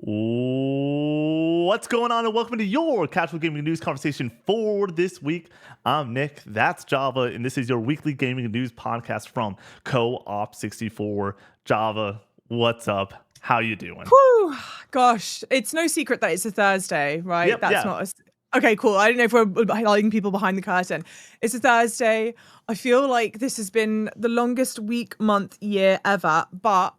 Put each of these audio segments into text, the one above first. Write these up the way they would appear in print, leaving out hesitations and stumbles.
What's going on, and welcome to your casual gaming news conversation for this week. I'm Nick, that's Java, and this is your weekly gaming news podcast from Co-op64. Java, what's up? How you doing? Whew, gosh, it's no secret that it's a Thursday, right? Yep, yeah. Not okay, cool. I don't know if we're letting people behind the curtain. It's a Thursday. I feel like this has been the longest week, month, year ever.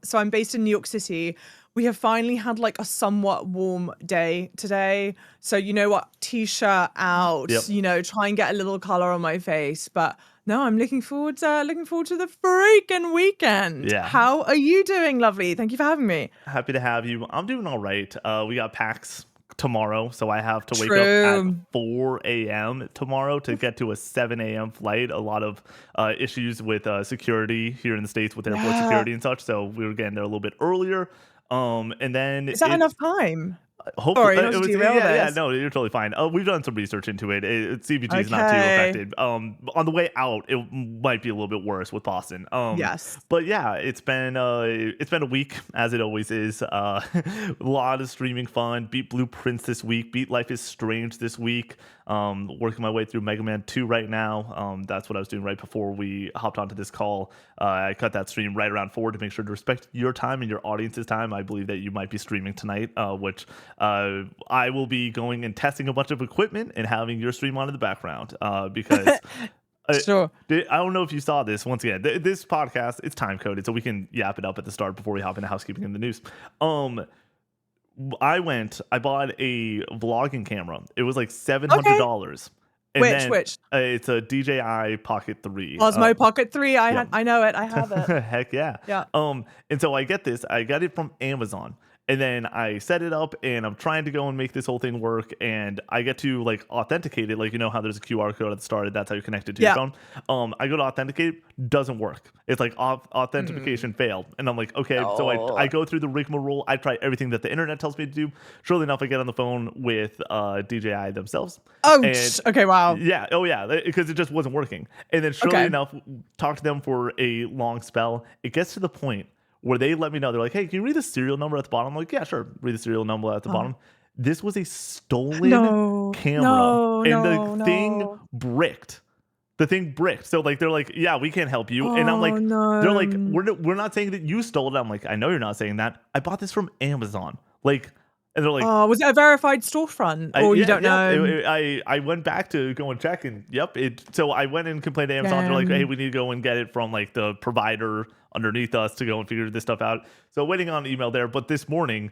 So I'm based in New York City. We have finally had like a somewhat warm day today. So you know what? T-shirt out, try and get a little color on my face. But no, I'm looking forward to the freaking weekend. Yeah. How are you doing, lovely? Thank you for having me. Happy to have you. I'm doing all right. We got PAX tomorrow, so I have to wake up at 4 a.m. tomorrow to get to a 7 a.m. flight. A lot of issues with security here in the States with airport security and such, so we were getting there a little bit earlier. And then is that enough time? Hopefully, no, you're totally fine. We've done some research into it. CBG is not too affected. On the way out, it might be a little bit worse with Boston. Yes, but yeah, it's been a week, as it always is. A lot of streaming fun. Beat Blueprints this week. Beat Life is Strange this week. Working my way through Mega Man 2 right now. That's what I was doing right before we hopped onto this call. I cut that stream right around 4 to make sure to respect your time and your audience's time. I believe that you might be streaming tonight, which I will be going and testing a bunch of equipment and having your stream on in the background because sure. I don't know if you saw this. Once again, this podcast, it's time coded, so we can yap it up at the start before we hop into housekeeping in the news. I bought a vlogging camera. It was like $700. Which? It's a DJI Pocket 3. Osmo Pocket 3. I know it. I have it. Heck yeah. Yeah. And so I got it from Amazon. And then I set it up and I'm trying to go and make this whole thing work. And I get to like authenticate it. Like, you know how there's a QR code at the start. That's how you connect it to your phone. I go to authenticate it. Doesn't work. It's like authentication failed. And I'm like, okay. So I go through the rigmarole. I try everything that the internet tells me to do. Surely enough, I get on the phone with DJI themselves. Okay. Wow. Yeah. Oh yeah. Because it just wasn't working. And then surely enough, talk to them for a long spell. It gets to the point where they let me know. They're like, hey, can you read the serial number at the bottom? I'm like, yeah, sure. Read the serial number at the bottom. This was a stolen camera. The thing bricked. The thing bricked. So like, they're like, yeah, we can't help you. And I'm like, they're like, we're not saying that you stole it. I'm like, I know you're not saying that. I bought this from Amazon. Like, and they're like, was it a verified storefront? Or you don't know? I went back to go and check, and so I went and complained to Amazon. They're like, hey, we need to go and get it from like the provider underneath us to go and figure this stuff out. So waiting on email there. But this morning,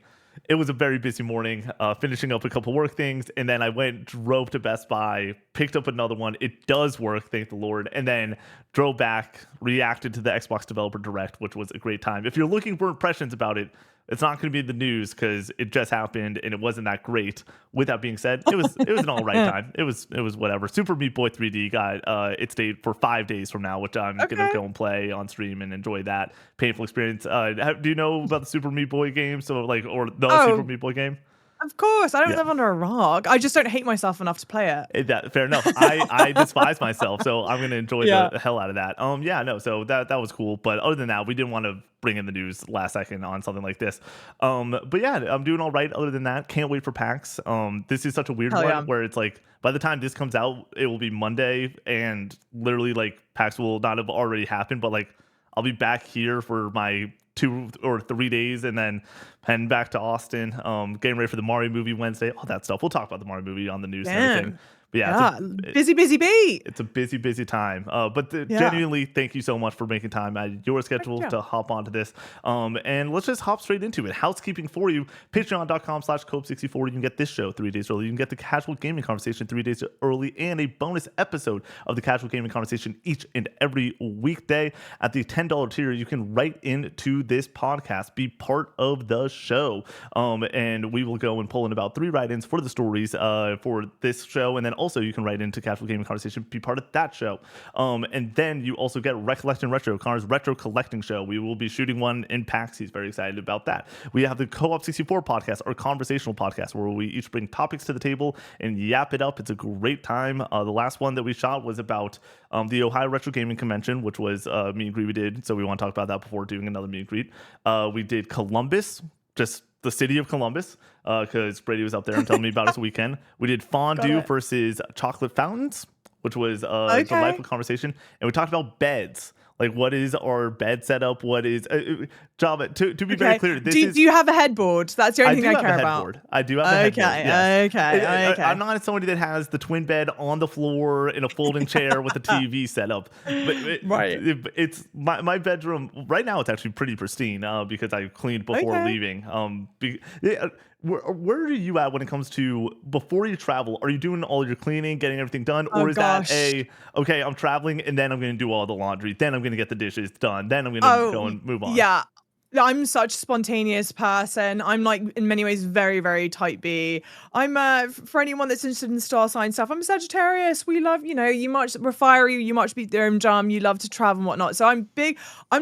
it was a very busy morning, finishing up a couple work things. And then I drove to Best Buy, picked up another one. It does work, thank the Lord. And then drove back, reacted to the Xbox Developer Direct, which was a great time. If you're looking for impressions about it, it's not going to be the news because it just happened and it wasn't that great. With that being said, it was an all right time. It was whatever. Super Meat Boy 3D got its date for 5 days from now, which I'm gonna go and play on stream and enjoy that painful experience. Do you know about the Super Meat Boy game? So like, or the Super Meat Boy game? Of course, I don't live under a rock. I just don't hate myself enough to play it. Fair enough. I despise myself, so I'm gonna enjoy the hell out of that. So that was cool. But other than that, we didn't want to bring in the news last second on something like this. But yeah, I'm doing all right. Other than that, can't wait for PAX. This is such a weird one where it's like by the time this comes out, it will be Monday, and literally like PAX will not have already happened, but like I'll be back here for my 2 or 3 days and then heading back to Austin, getting ready for the Mario movie Wednesday, all that stuff. We'll talk about the Mario movie on the news and everything. But busy beat. It's a busy time. But genuinely, thank you so much for making time out of your schedule to hop onto this. And let's just hop straight into it. Housekeeping for you. Patreon.com/Cope64. You can get this show 3 days early. You can get the Casual Gaming Conversation 3 days early and a bonus episode of the Casual Gaming Conversation each and every weekday. At the $10 tier, you can write into this podcast, be part of the show. And we will go and pull in about 3 write-ins for the stories for this show. And then also you can write into Casual Gaming Conversation, be part of that show. And then you also get Recollection Retro, Connor's retro collecting show. We will be shooting one in PAX. He's very excited about that. We have the Co-op64 podcast, our conversational podcast, where we each bring topics to the table and yap it up. It's a great time. The last one that we shot was about the Ohio Retro Gaming Convention, which was meet and greet we did. So we want to talk about that before doing another meet and greet. We did Columbus, just the city of Columbus, because Brady was up there and telling me about his weekend. We did fondue versus chocolate fountains, which was a delightful conversation. And we talked about beds. Like, what is our bed setup? What is Java? To be very clear, do you have a headboard? That's the only thing I care about. I do have a headboard. Yes. Okay. I'm not somebody that has the twin bed on the floor in a folding chair with a TV setup. But it's my bedroom right now. It's actually pretty pristine because I cleaned before leaving. Where are you at when it comes to before you travel? Are you doing all your cleaning, getting everything done? Or is that okay, I'm traveling and then I'm going to do all the laundry. Then I'm going to get the dishes done. Then I'm going to go and move on. Yeah. I'm such a spontaneous person. I'm like in many ways very, very type B. I'm for anyone that's interested in star sign stuff, I'm a Sagittarius. We love, we're fiery, you much beat their own drum, you love to travel and whatnot. So I'm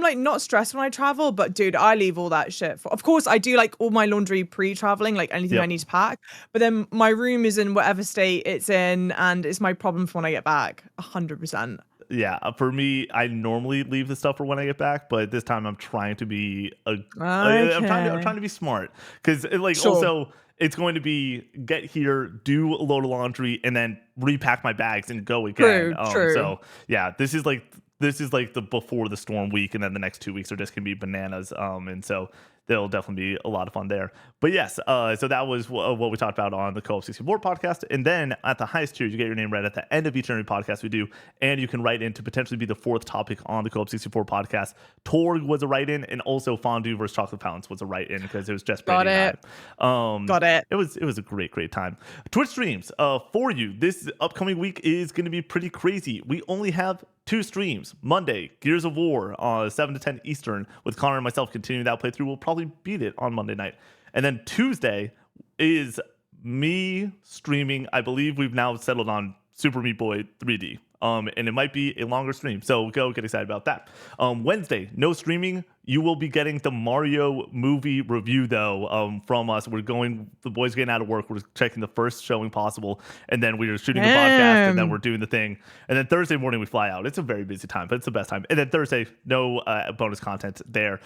like not stressed when I travel, but dude, I leave all that shit. Of course, I do like all my laundry pre-traveling, like anything I need to pack. But then my room is in whatever state it's in, and it's my problem for when I get back. 100%. Yeah, for me, I normally leave the stuff for when I get back, but this time I'm trying to be I'm trying to be smart, because also it's going to be get here, do a load of laundry, and then repack my bags and go again. True. So yeah, this is like the before the storm week, and then the next 2 weeks are just gonna be bananas. And so there'll definitely be a lot of fun there. But yes, so that was what we talked about on the Co-op 64 podcast. And then at the highest tier, you get your name read at the end of each and every podcast we do. And you can write in to potentially be the fourth topic on the Co-op 64 podcast. Torg was a write-in, and also fondue versus chocolate fountains was a write-in because it was just Brady and I. Got it. It was a great time. Twitch streams for you this upcoming week is going to be pretty crazy. We only have 2 streams. Monday, Gears of War, 7 to 10 Eastern, with Connor and myself continuing that playthrough. We'll probably beat it on Monday night. And then Tuesday is me streaming. I believe we've now settled on Super Meat Boy 3D. And it might be a longer stream, so go get excited about that. Wednesday, no streaming. You will be getting the Mario movie review, though, from us. The boys getting out of work. We're checking the first showing possible, and then we are shooting the podcast, and then we're doing the thing. And then Thursday morning, we fly out. It's a very busy time, but it's the best time. And then Thursday, no bonus content there.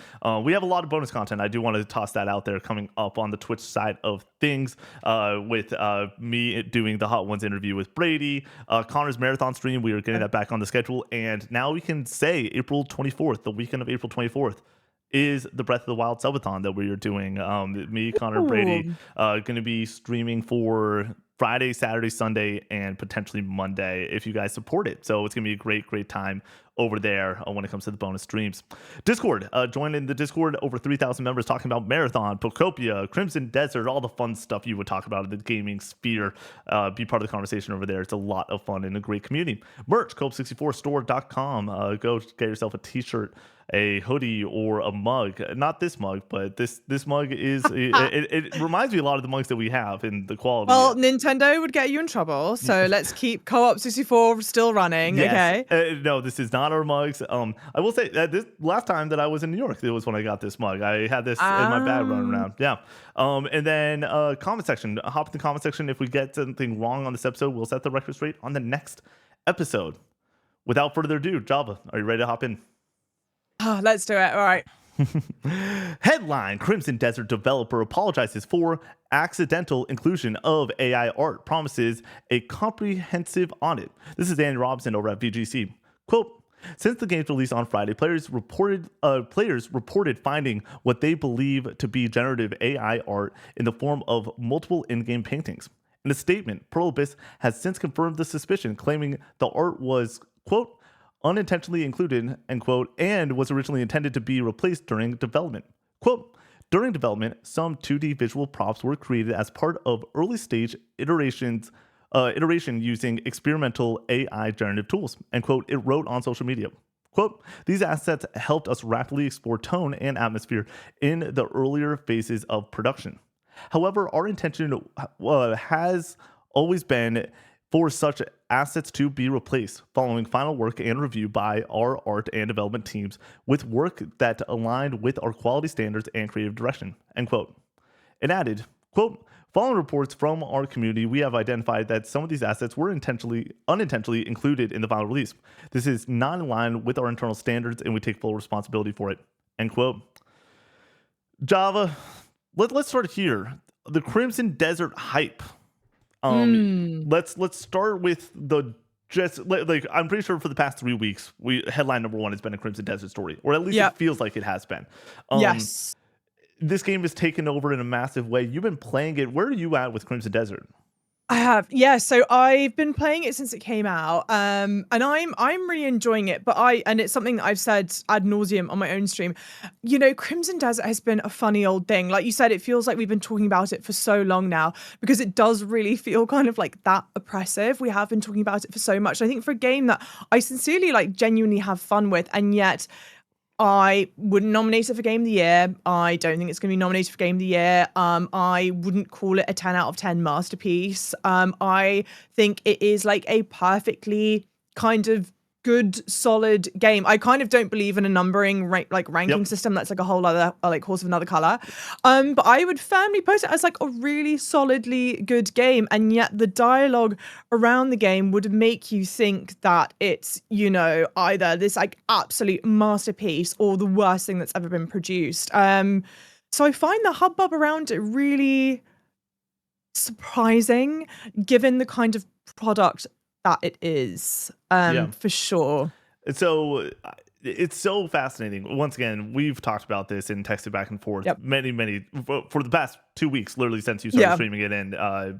We have a lot of bonus content. I do want to toss that out there coming up on the Twitch side of things, with me doing the Hot Ones interview with Brady, Connor's marathon stream. We are getting that back on the schedule, and now we can say April 24th, the weekend of April 24th, is the Breath of the Wild subathon that we are doing. Me, Connor, Brady, going to be streaming for Friday, Saturday, Sunday, and potentially Monday if you guys support it. So it's going to be a great time over there when it comes to the bonus streams. Discord, join in the Discord. Over 3,000 members talking about Marathon, Pocopia, Crimson Desert, all the fun stuff you would talk about in the gaming sphere. Be part of the conversation over there. It's a lot of fun and a great community. Merch, coop64store.com. Go get yourself a t-shirt, a hoodie, or a mug. Not this mug, but this mug is it reminds me a lot of the mugs that we have in the quality. Well, Nintendo would get you in trouble, so let's keep Co-op 64 still running. Yes. Okay. No, this is not our mugs. I will say that this last time that I was in New York, it was when I got this mug. I had this in my bag running around. Yeah. And then comment section. Hop in the comment section. If we get something wrong on this episode, we'll set the record straight on the next episode. Without further ado, Java, are you ready to hop in? Oh, let's do it. All right. Headline: Crimson Desert developer apologizes for accidental inclusion of AI art, promises a comprehensive audit. This is Andy Robinson over at VGC. Quote: since the game's release on Friday, players reported finding what they believe to be generative AI art in the form of multiple in-game paintings. In a statement, Pearl Abyss has since confirmed the suspicion, claiming the art was, quote, unintentionally included, end quote, and was originally intended to be replaced during development. Quote, during development, some 2D visual props were created as part of early stage iteration using experimental AI generative tools, end quote, it wrote on social media. Quote, these assets helped us rapidly explore tone and atmosphere in the earlier phases of production. However, our intention has always been for such assets to be replaced following final work and review by our art and development teams with work that aligned with our quality standards and creative direction, end quote. It added, quote, following reports from our community, we have identified that some of these assets were unintentionally included in the final release. This is not in line with our internal standards and we take full responsibility for it, end quote. Java, let's start here. The Crimson Desert hype. Let's start with the like I'm pretty sure for the past 3 weeks, headline number one has been a Crimson Desert story, or at least it feels like it has been. Yes. This game is taken over in a massive way. You've been playing it. Where are you at with Crimson Desert? I have, yeah. So I've been playing it since it came out, and I'm really enjoying it. But and it's something that I've said ad nauseum on my own stream. You know, Crimson Desert has been a funny old thing. Like you said, it feels like we've been talking about it for so long now because it does really feel kind of like that oppressive. We have been talking about it for so much. I think for a game that I sincerely like, genuinely have fun with, and yet I wouldn't nominate it for Game of the Year. I don't think it's going to be nominated for Game of the Year. I wouldn't call it a 10 out of 10 masterpiece. I think it is like a perfectly kind of good, solid game. I kind of don't believe in a numbering ranking system. That's like a whole other like horse of another color. But I would firmly post it as like a really solidly good game. And yet the dialogue around the game would make you think that it's, you know, either this like absolute masterpiece or the worst thing that's ever been produced. So I find the hubbub around it really surprising, given the kind of product that it is, for sure. So it's so fascinating. Once again, we've talked about this and texted back and forth many for the past 2 weeks, literally since you started streaming it, and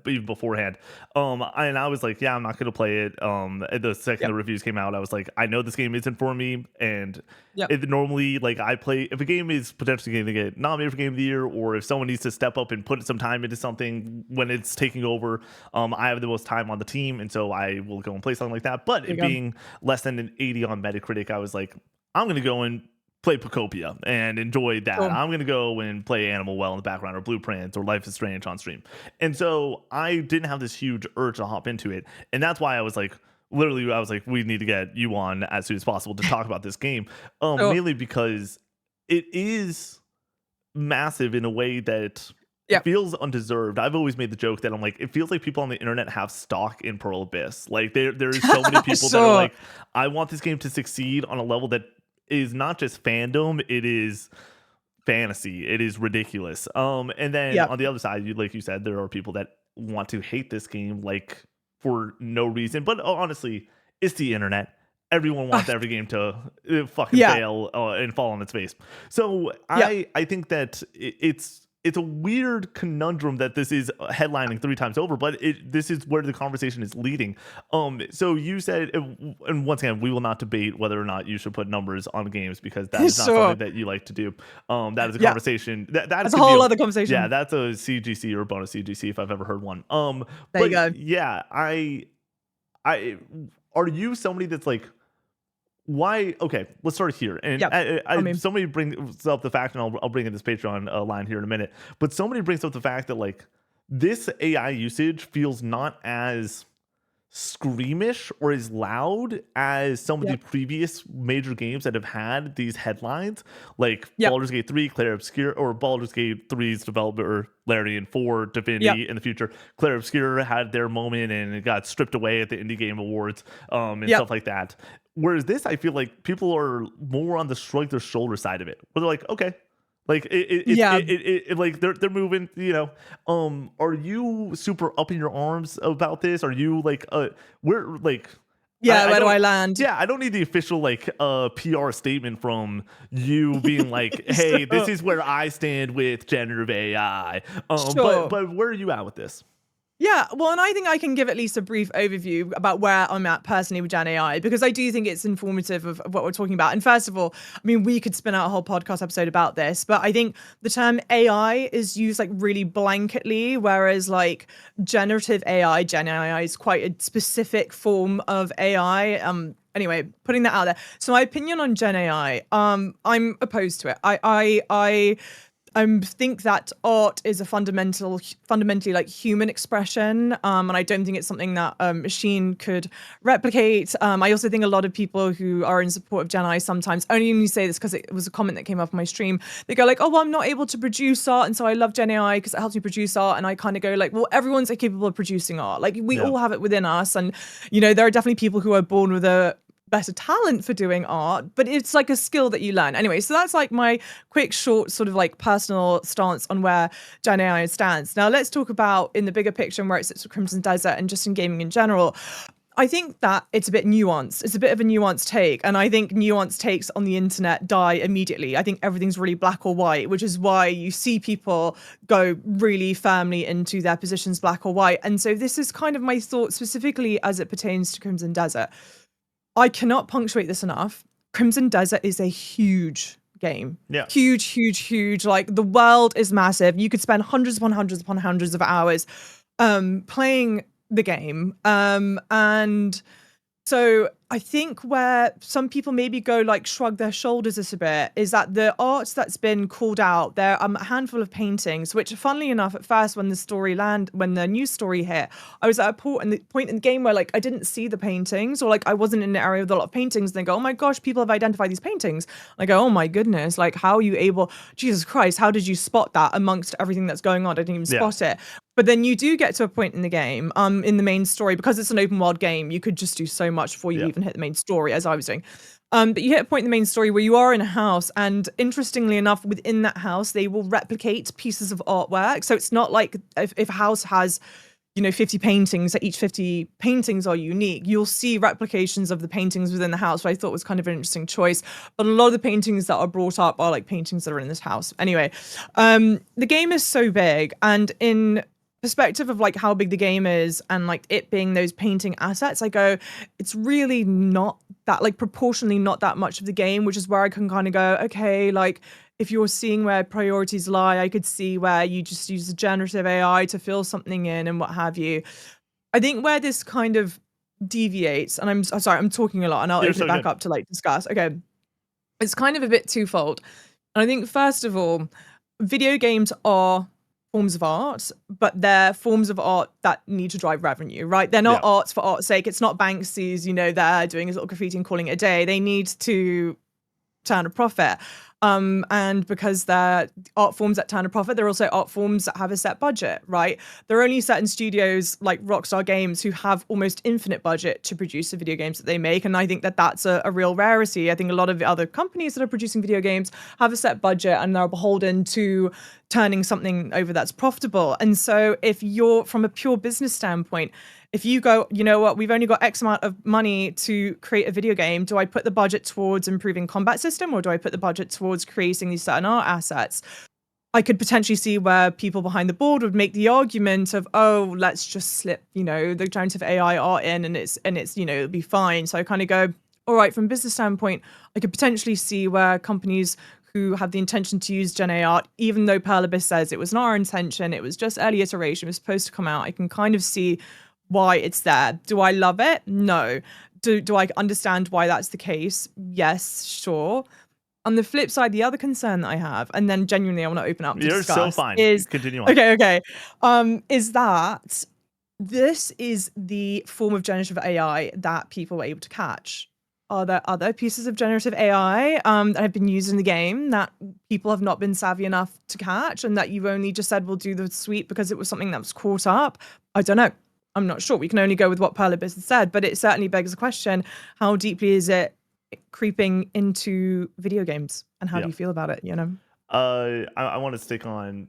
even beforehand. And I was like, I'm not gonna play it. The second the reviews came out, I was like, I know this game isn't for me. And normally, like, I play if a game is potentially going to get nominated for Game of the Year, or if someone needs to step up and put some time into something when it's taking over, I have the most time on the team, and so I will go and play something like that. But it being less than an 80 on Metacritic, I was like, I'm gonna go and play Pocopia and enjoy that. Cool. I'm gonna go and play Animal Well in the background, or Blueprint, or Life is Strange on stream. And so I didn't have this huge urge to hop into it, and that's why I was like, literally, I was like, we need to get you on as soon as possible to talk about this game. Mainly because it is massive in a way that it feels undeserved. I've always made the joke that I'm like, it feels like people on the internet have stock in Pearl Abyss. Like there is so many people that are like, I want this game to succeed on a level that is not just fandom, it is fantasy, it is ridiculous. And then on the other side, like you said, there are people that want to hate this game like for no reason. But honestly, it's the internet. Everyone wants every game to fucking fail and fall on its face. So I think that it's a weird conundrum that this is headlining 3 times over, but this is where the conversation is leading. So you said, and once again, we will not debate whether or not you should put numbers on games, because that is not something that you like to do. That is a conversation. That's a whole other conversation. Yeah, that's a CGC or bonus CGC if I've ever heard one. There you go. Yeah, I are you somebody that's like, why? Okay, let's start here. And somebody brings up the fact, and I'll bring in this Patreon line here in a minute. But somebody brings up the fact that like this AI usage feels not as screamish or as loud as some of the previous major games that have had these headlines, like Baldur's Gate 3, Clair Obscur, or Baldur's Gate 3's developer Larian for Divinity in the future. Clair Obscur had their moment and it got stripped away at the Indie Game Awards and stuff like that. Whereas this, I feel like people are more on the shrug their shoulder side of it, where they're like, okay, like like they're moving, you know. Are you super up in your arms about this? Are you like, we're like, where do I land? Yeah, I don't need the official like PR statement from you being like, hey, this is where I stand with generative AI. But where are you at with this? Yeah, well, and I think I can give at least a brief overview about where I'm at personally with Gen AI, because I do think it's informative of what we're talking about. And first of all, I mean, we could spin out a whole podcast episode about this, but I think the term AI is used like really blanketly, whereas like generative AI, Gen AI is quite a specific form of AI. Anyway, putting that out there. So my opinion on Gen AI, I'm opposed to it. I think that art is a fundamentally like human expression, and I don't think it's something that a machine could replicate. I also think a lot of people who are in support of Gen AI sometimes only say this because it was a comment that came up on my stream. They go like, oh, well, I'm not able to produce art, and so I love Gen AI because it helps me produce art. And I kind of go like, well, everyone's capable of producing art. Like we all have it within us. And, you know, there are definitely people who are born with a better talent for doing art, but it's like a skill that you learn. Anyway, so that's like my quick, short, sort of like personal stance on where Gen AI stands. Now let's talk about in the bigger picture and where it sits with Crimson Desert and just in gaming in general. I think that it's a bit nuanced. It's a bit of a nuanced take. And I think nuanced takes on the internet die immediately. I think everything's really black or white, which is why you see people go really firmly into their positions, black or white. And so this is kind of my thought specifically as it pertains to Crimson Desert. I cannot punctuate this enough. Crimson Desert is a huge game. Yeah. Huge, huge, huge. Like the world is massive. You could spend hundreds upon hundreds upon hundreds of hours playing the game. And so I think where some people maybe go like shrug their shoulders a bit is that the art that's been called out, there are a handful of paintings, which funnily enough, at first when the news story hit, I was at a point in the game where like I didn't see the paintings, or like I wasn't in an area with a lot of paintings, and they go, oh my gosh, people have identified these paintings. And I go, oh my goodness, like how are you able, Jesus Christ, how did you spot that amongst everything that's going on? I didn't even spot it. But then you do get to a point in the game, in the main story, because it's an open world game, you could just do so much before you even hit the main story, as I was doing. But you hit a point in the main story where you are in a house, and interestingly enough, within that house, they will replicate pieces of artwork. So it's not like if a house has, 50 paintings, that each 50 paintings are unique. You'll see replications of the paintings within the house, which I thought was kind of an interesting choice. But a lot of the paintings that are brought up are like paintings that are in this house. Anyway, the game is so big, and in perspective of like how big the game is and like it being those painting assets, I go, it's really not that, like proportionally not that much of the game, which is where I can kind of go, okay, like if you're seeing where priorities lie, I could see where you just use the generative AI to fill something in and what have you. I think where this kind of deviates, and I'm sorry, I'm talking a lot, and I'll open it back up to like discuss. Okay, it's kind of a bit twofold. And I think first of all, video games are forms of art, but they're forms of art that need to drive revenue, right? They're not arts for art's sake. It's not Banksy's, they're doing his little graffiti and calling it a day. They need to turn a profit. And because they're art forms that turn a profit, they're also art forms that have a set budget, right? There are only certain studios like Rockstar Games who have almost infinite budget to produce the video games that they make. And I think that that's a real rarity. I think a lot of the other companies that are producing video games have a set budget and they're beholden to turning something over that's profitable. And so if you're from a pure business standpoint, if you go, you know what, we've only got X amount of money to create a video game, do I put the budget towards improving combat system, or do I put the budget towards creating these certain art assets? I could potentially see where people behind the board would make the argument of, oh, let's just slip, the generative AI art in and it's, it'll be fine. So I kind of go, all right, from a business standpoint, I could potentially see where companies who have the intention to use Gen AI art, even though Perlibis says it was not our intention, it was just early iteration, it was supposed to come out, I can kind of see why it's there. Do I love it? No. Do I understand why that's the case? Yes, sure. On the flip side, the other concern that I have, and then genuinely I want to open up to discuss, so fine. Continue on. Okay. Is that this is the form of generative AI that people were able to catch. Are there other pieces of generative AI that have been used in the game that people have not been savvy enough to catch, and that you've only just said, we'll do the suite because it was something that was caught up? I don't know. I'm not sure. We can only go with what Perlibis has said, but it certainly begs the question, how deeply is it creeping into video games, and how do you feel about it, I want to stick on,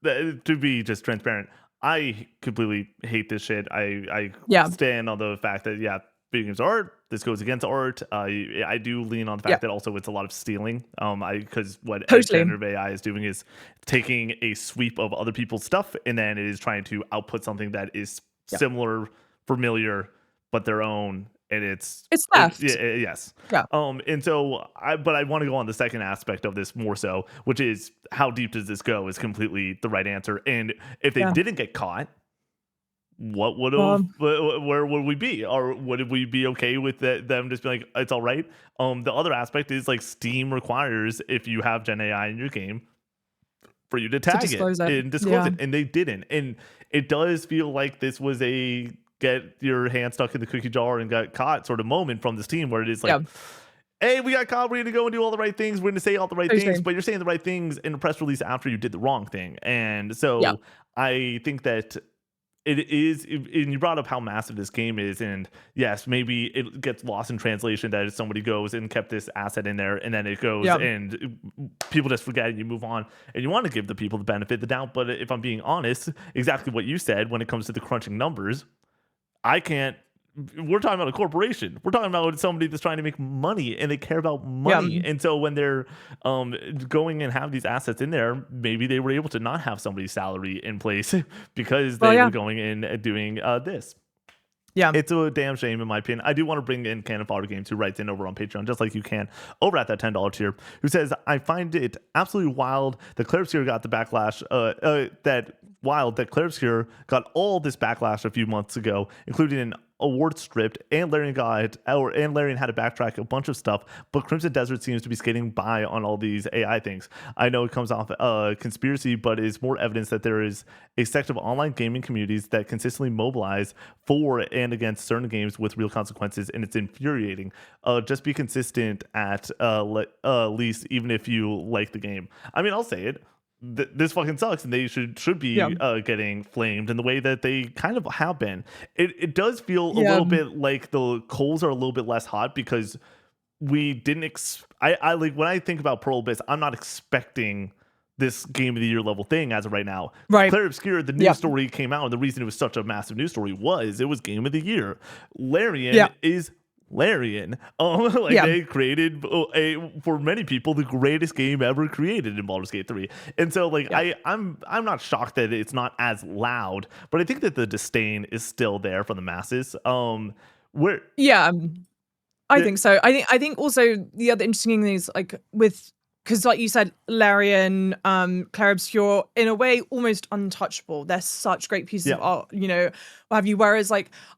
to be just transparent, I completely hate this shit. I stand on the fact that, video games are art. This goes against art. I do lean on the fact that also it's a lot of stealing. Because what generative AI is doing is taking a sweep of other people's stuff, and then it is trying to output something that is similar, familiar, but their own. And it's theft. Yes. And so I want to go on the second aspect of this more so, which is how deep does this go is completely the right answer. And if they didn't get caught, what would where would we be? Or would we be okay with them just being like, it's all right? The other aspect is like Steam requires, if you have Gen AI in your game, for you to tag it and disclose it, and they didn't. And it does feel like this was a get your hand stuck in the cookie jar and got caught sort of moment from this team, where it is like, hey, we got caught, we're gonna go and do all the right things, we're gonna say all the right things, but you're saying the right things in a press release after you did the wrong thing. And so I think that it is, and you brought up how massive this game is, and yes, maybe it gets lost in translation that somebody goes and kept this asset in there, and then it goes Yeah. and people just forget and you move on, and you want to give the people the benefit of the doubt. But if I'm being honest, exactly what you said when it comes to the crunching numbers, I can't. We're talking about a corporation. We're talking about somebody that's trying to make money, and they care about money. And so when they're going and have these assets in there, maybe they were able to not have somebody's salary in place because they were going in and doing this. Yeah. It's a damn shame, in my opinion. I do want to bring in Cannon Fodder Games, who writes in over on Patreon, just like you can, over at that $10 tier, who says, I find it absolutely wild that Claire Obscure got the backlash, that Claire Obscure got all this backlash a few months ago, including an award stripped, and Larian had to backtrack a bunch of stuff, but Crimson Desert seems to be skating by on all these AI things. I know it comes off conspiracy, but is more evidence that there is a sect of online gaming communities that consistently mobilize for and against certain games with real consequences, and it's infuriating. Just be consistent at least, even if you like the game. I mean, I'll say it. This fucking sucks, and they should be getting flamed in the way that they kind of have been. It does feel a little bit like the coals are a little bit less hot because we didn't I like, when I think about Pearl Abyss, I'm not expecting this game of the year level thing as of right now. Right. Claire Obscure, the news story came out, and the reason it was such a massive news story was it was game of the year. Larian is Larian. They created for many people the greatest game ever created in Baldur's Gate 3. And so I'm not shocked that it's not as loud, but I think that the disdain is still there from the masses. I think so. I think also the other interesting thing is because like you said, Larian, Claire Obscure, in a way, almost untouchable. They're such great pieces of art, what have you. Whereas,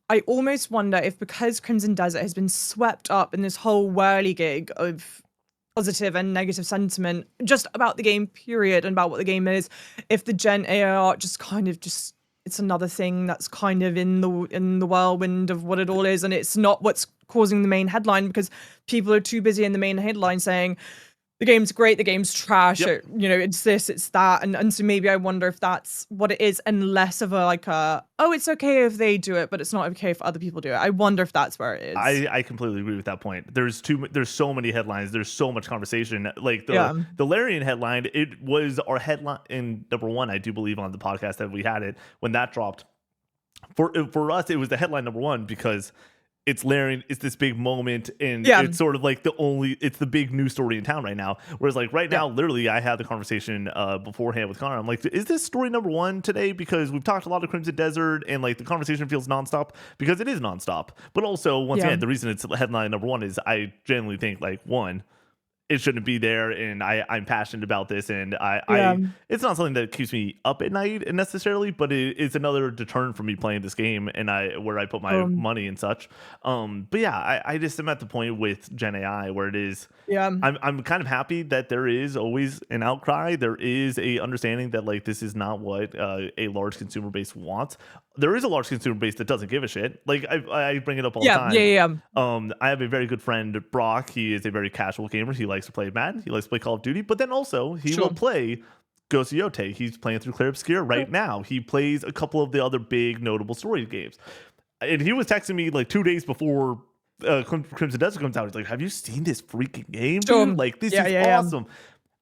I almost wonder if because Crimson Desert has been swept up in this whole whirligig of positive and negative sentiment just about the game, period, and about what the game is, if the Gen AI art just kind of it's another thing that's kind of in the whirlwind of what it all is, and it's not what's causing the main headline because people are too busy in the main headline saying, the game's great, the game's trash, it's this, it's that. And so maybe I wonder if that's what it is, and less of it's okay if they do it, but it's not okay if other people do it. I wonder if that's where it is. I completely agree with that point. There's so many headlines, there's so much conversation. Like the Larian headline, it was our headline in number one, I do believe, on the podcast that we had it when that dropped. For us, it was the headline number one because it's Larian, it's this big moment, and it's sort of like it's the big news story in town right now. Whereas right now, literally, I had the conversation beforehand with Connor. I'm like, is this story number one today? Because we've talked a lot of Crimson Desert, and the conversation feels nonstop because it is nonstop. But also, once again, the reason it's headline number one is I genuinely think one, it shouldn't be there, and I'm passionate about this, and I it's not something that keeps me up at night necessarily, but it's another deterrent for me playing this game, and where I put my money and such. But I just am at the point with Gen AI where it is. I'm kind of happy that there is always an outcry. There is a understanding that this is not what a large consumer base wants. There is a large consumer base that doesn't give a shit. I bring it up all the time. I have a very good friend, Brock. He is a very casual gamer. He likes to play Madden. He likes to play Call of Duty. But then also, he will play Ghost of Yotei. He's playing through Claire Obscure right now. He plays a couple of the other big notable story games. And he was texting me 2 days before Crimson Desert comes out. He's like, have you seen this freaking game, dude? This is awesome.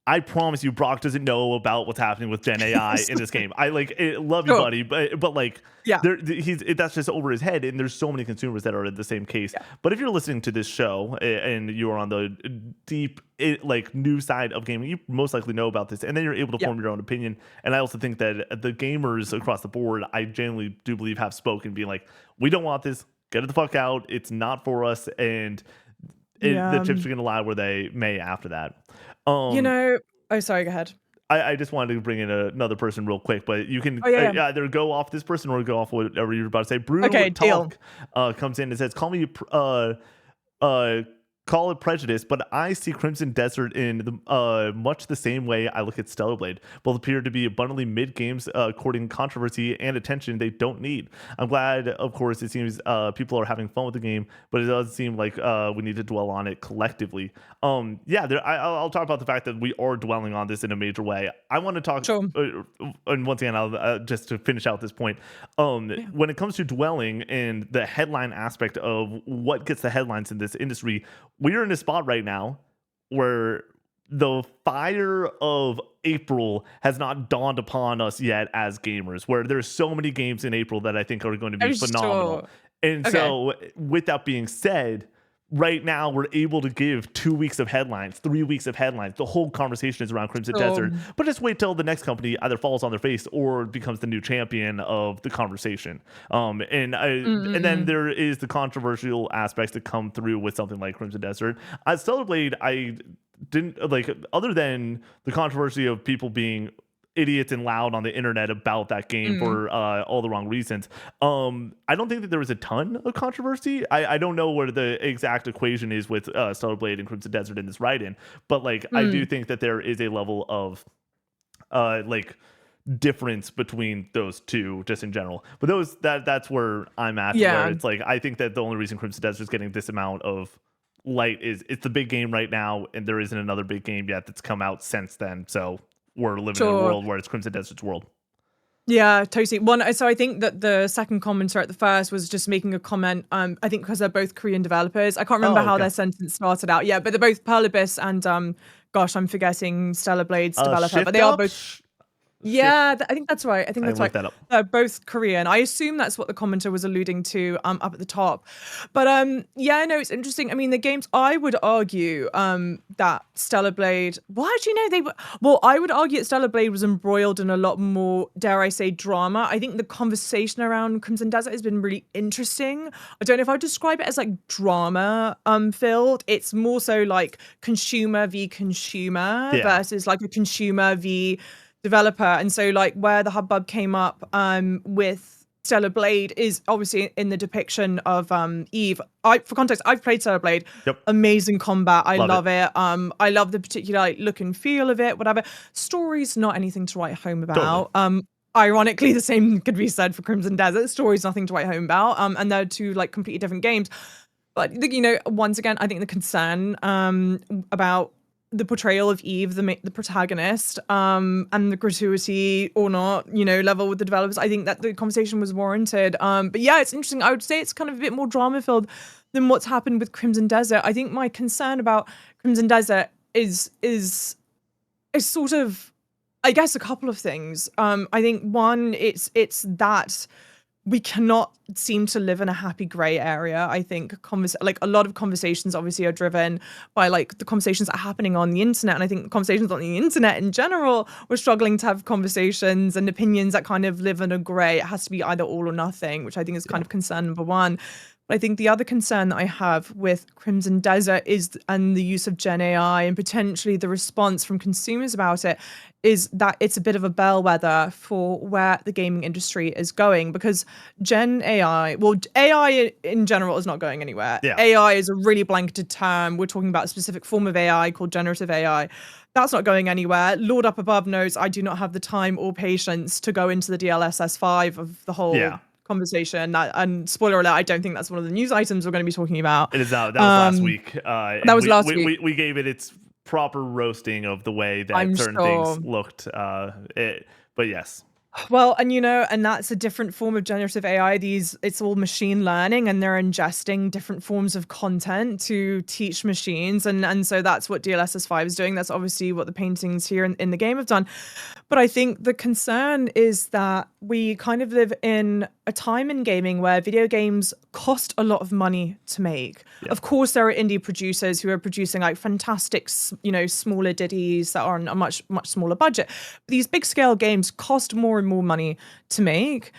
I promise you, Brock doesn't know about what's happening with Gen AI in this game. I love you, buddy, but that's just over his head. And there's so many consumers that are in the same case. But if you're listening to this show and you are on the deep news side of gaming, you most likely know about this, and then you're able to form your own opinion. And I also think that the gamers across the board, I genuinely do believe, have spoken, being like, we don't want this. Get it the fuck out. It's not for us, and the chips are gonna lie where they may after that. Sorry, go ahead. I just wanted to bring in another person real quick, but you can either go off this person or go off whatever you're about to say. Brew Talk comes in and says, call me call it prejudice, but I see Crimson Desert in much the same way I look at Stellar Blade. Both appear to be abundantly mid games, courting controversy and attention they don't need. I'm glad, of course, it seems people are having fun with the game, but it does seem like we need to dwell on it collectively. I'll talk about the fact that we are dwelling on this in a major way. I want to talk, Sure. and once again, I'll just to finish out this point. When it comes to dwelling and the headline aspect of what gets the headlines in this industry, we're in a spot right now where the fire of April has not dawned upon us yet as gamers, where there's so many games in April that I think are going to be phenomenal. Sure. And so with that being said, right now we're able to give 2 weeks of headlines, 3 weeks of headlines. The whole conversation is around Crimson Desert, but just wait till the next company either falls on their face or becomes the new champion of the conversation. And then there is the controversial aspects that come through with something like Crimson Desert. Stellar Blade, I didn't like, other than the controversy of people being idiots and loud on the internet about that game for all the wrong reasons. I don't think that there was a ton of controversy. I don't know where the exact equation is with Stellar Blade and Crimson Desert in this write-in, but like I do think that there is a level of like difference between those two just in general. But that's where I'm at. Where it's like I think that the only reason Crimson Desert is getting this amount of light is it's the big game right now, and there isn't another big game yet that's come out since then. So we're living in a world where it's Crimson Desert's world. Yeah, totally. So I think that the second commenter at the first was just making a comment. I think because they're both Korean developers. I can't remember how their sentence started out. Yeah, but they're both Perlibis and gosh, I'm forgetting Stellar Blade's developer. But they are both. Yeah, I think that's right. I think that's right. That up. They're both Korean. I assume that's what the commenter was alluding to up at the top. But no, it's interesting. I mean, the games, I would argue that Stellar Blade, well, actually, no, I would argue that Stellar Blade was embroiled in a lot more, dare I say, drama. I think the conversation around Crimson Desert has been really interesting. I don't know if I'd describe it as like drama filled. It's more so like consumer v consumer versus like a consumer v developer. And so like where the hubbub came up with Stellar Blade is obviously in the depiction of Eve. For context, I've played Stellar Blade. Amazing combat. I love it. I love the particular like, look and feel of it, whatever. Story's not anything to write home about. Ironically, the same could be said for Crimson Desert. Story's nothing to write home about. And they're two like completely different games. But you know, once again, I think the concern about the portrayal of Eve, the protagonist, and the gratuity or not, you know, level with the developers, I think that the conversation was warranted. But yeah, it's interesting. I would say it's kind of a bit more drama filled than what's happened with Crimson Desert. I think my concern about Crimson Desert is sort of, I guess, a couple of things. I think one, it's that we cannot seem to live in a happy gray area. I think like a lot of conversations obviously are driven by like the conversations that are happening on the internet. And I think conversations on the internet in general, we're struggling to have conversations and opinions that kind of live in a gray. It has to be either all or nothing, which I think is kind of concern number one. But I think the other concern that I have with Crimson Desert and the use of Gen AI and potentially the response from consumers about it is that it's a bit of a bellwether for where the gaming industry is going, because Gen AI, well, AI in general is not going anywhere. AI is a really blanketed term. We're talking about a specific form of AI called generative AI. That's not going anywhere. Lord up above knows I do not have the time or patience to go into the DLSS 5 of the whole conversation. And spoiler alert, I don't think that's one of the news items we're going to be talking about. It is that was last week. That was last week. We gave it its proper roasting of the way that certain things looked. But yes. Well, and you know, and that's a different form of generative AI. It's all machine learning, and they're ingesting different forms of content to teach machines. And so that's what DLSS 5 is doing. That's obviously what the paintings here in the game have done. But I think the concern is that we kind of live in a time in gaming where video games cost a lot of money to make. Of course, there are indie producers who are producing like fantastic, you know, smaller ditties that are on a much, much smaller budget. But these big scale games cost more and more money to make.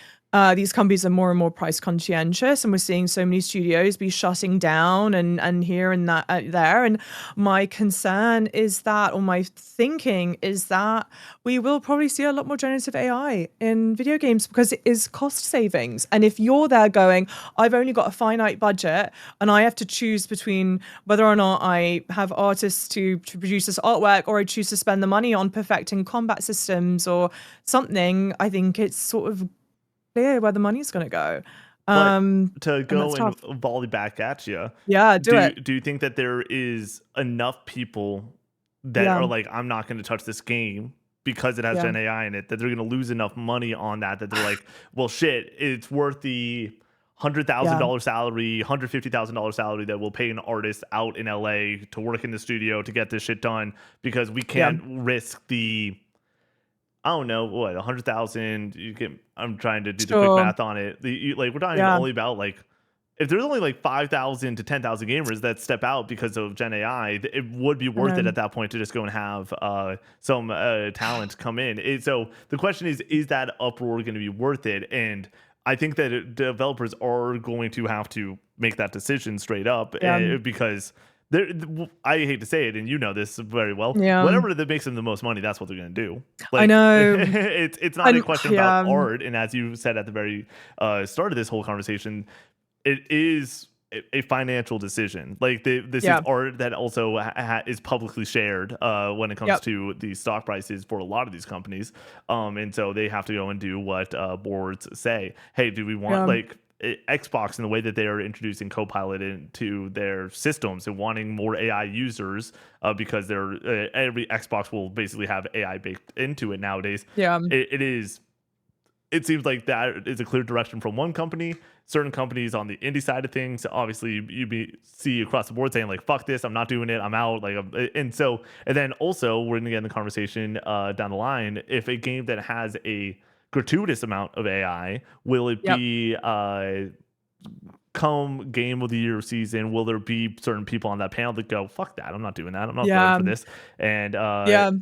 these companies are more and more price conscientious, and we're seeing so many studios be shutting down and here and that there. And my concern is that, or my thinking is that we will probably see a lot more generative AI in video games because it is cost savings. And if you're there going, I've only got a finite budget and I have to choose between whether or not I have artists to produce this artwork, or I choose to spend the money on perfecting combat systems or something, I think it's sort of clear where the money's going to go. But to And go that's and tough. volley back at you, Yeah, do it. do you think that there is enough people that Yeah, are like, I'm not going to touch this game because it has yeah, Gen AI in it, that they're going to lose enough money on that they're like, well, shit, it's worth the yeah, $100,000 salary, $150,000 salary that we'll pay an artist out in LA to work in the studio to get this shit done, because we yeah. can't risk the, I don't know what, 100,000. You can. I'm trying to do the quick Sure. math on it. Like, we're talking Yeah, only about like, if there's only like 5,000 to 10,000 gamers that step out because of Gen AI, it would be I worth it know. at that point to just go and have some talent come in. So the question is that uproar going to be worth it? And I think that developers are going to have to make that decision straight up, Yeah, because there, I hate to say it, and you know this very well. yeah. Whatever that makes them the most money, that's what they're going to do. I Like, know. it's not a And question about yeah, art. And as you said at the very start of this whole conversation, it is a financial decision. Like, this is yeah, art that also is publicly shared when it comes yep, to the stock prices for a lot of these companies. And so they have to go and do what boards say. Hey, do we want yeah, like Xbox, in the way that they are introducing Copilot into their systems and wanting more AI users, because they're every Xbox will basically have AI baked into it nowadays. yeah. It seems like that is a clear direction from one company. Certain companies on the indie side of things, obviously, see across the board saying like, "Fuck this, I'm not doing it, I'm out." Like, and then also we're gonna get in the conversation down the line. If a game that has a gratuitous amount of AI, will it Yep. be come game of the year season? Will there be certain people on that panel that go, "Fuck that, I'm not doing that, I'm not voting Yeah. for this"? And Yeah.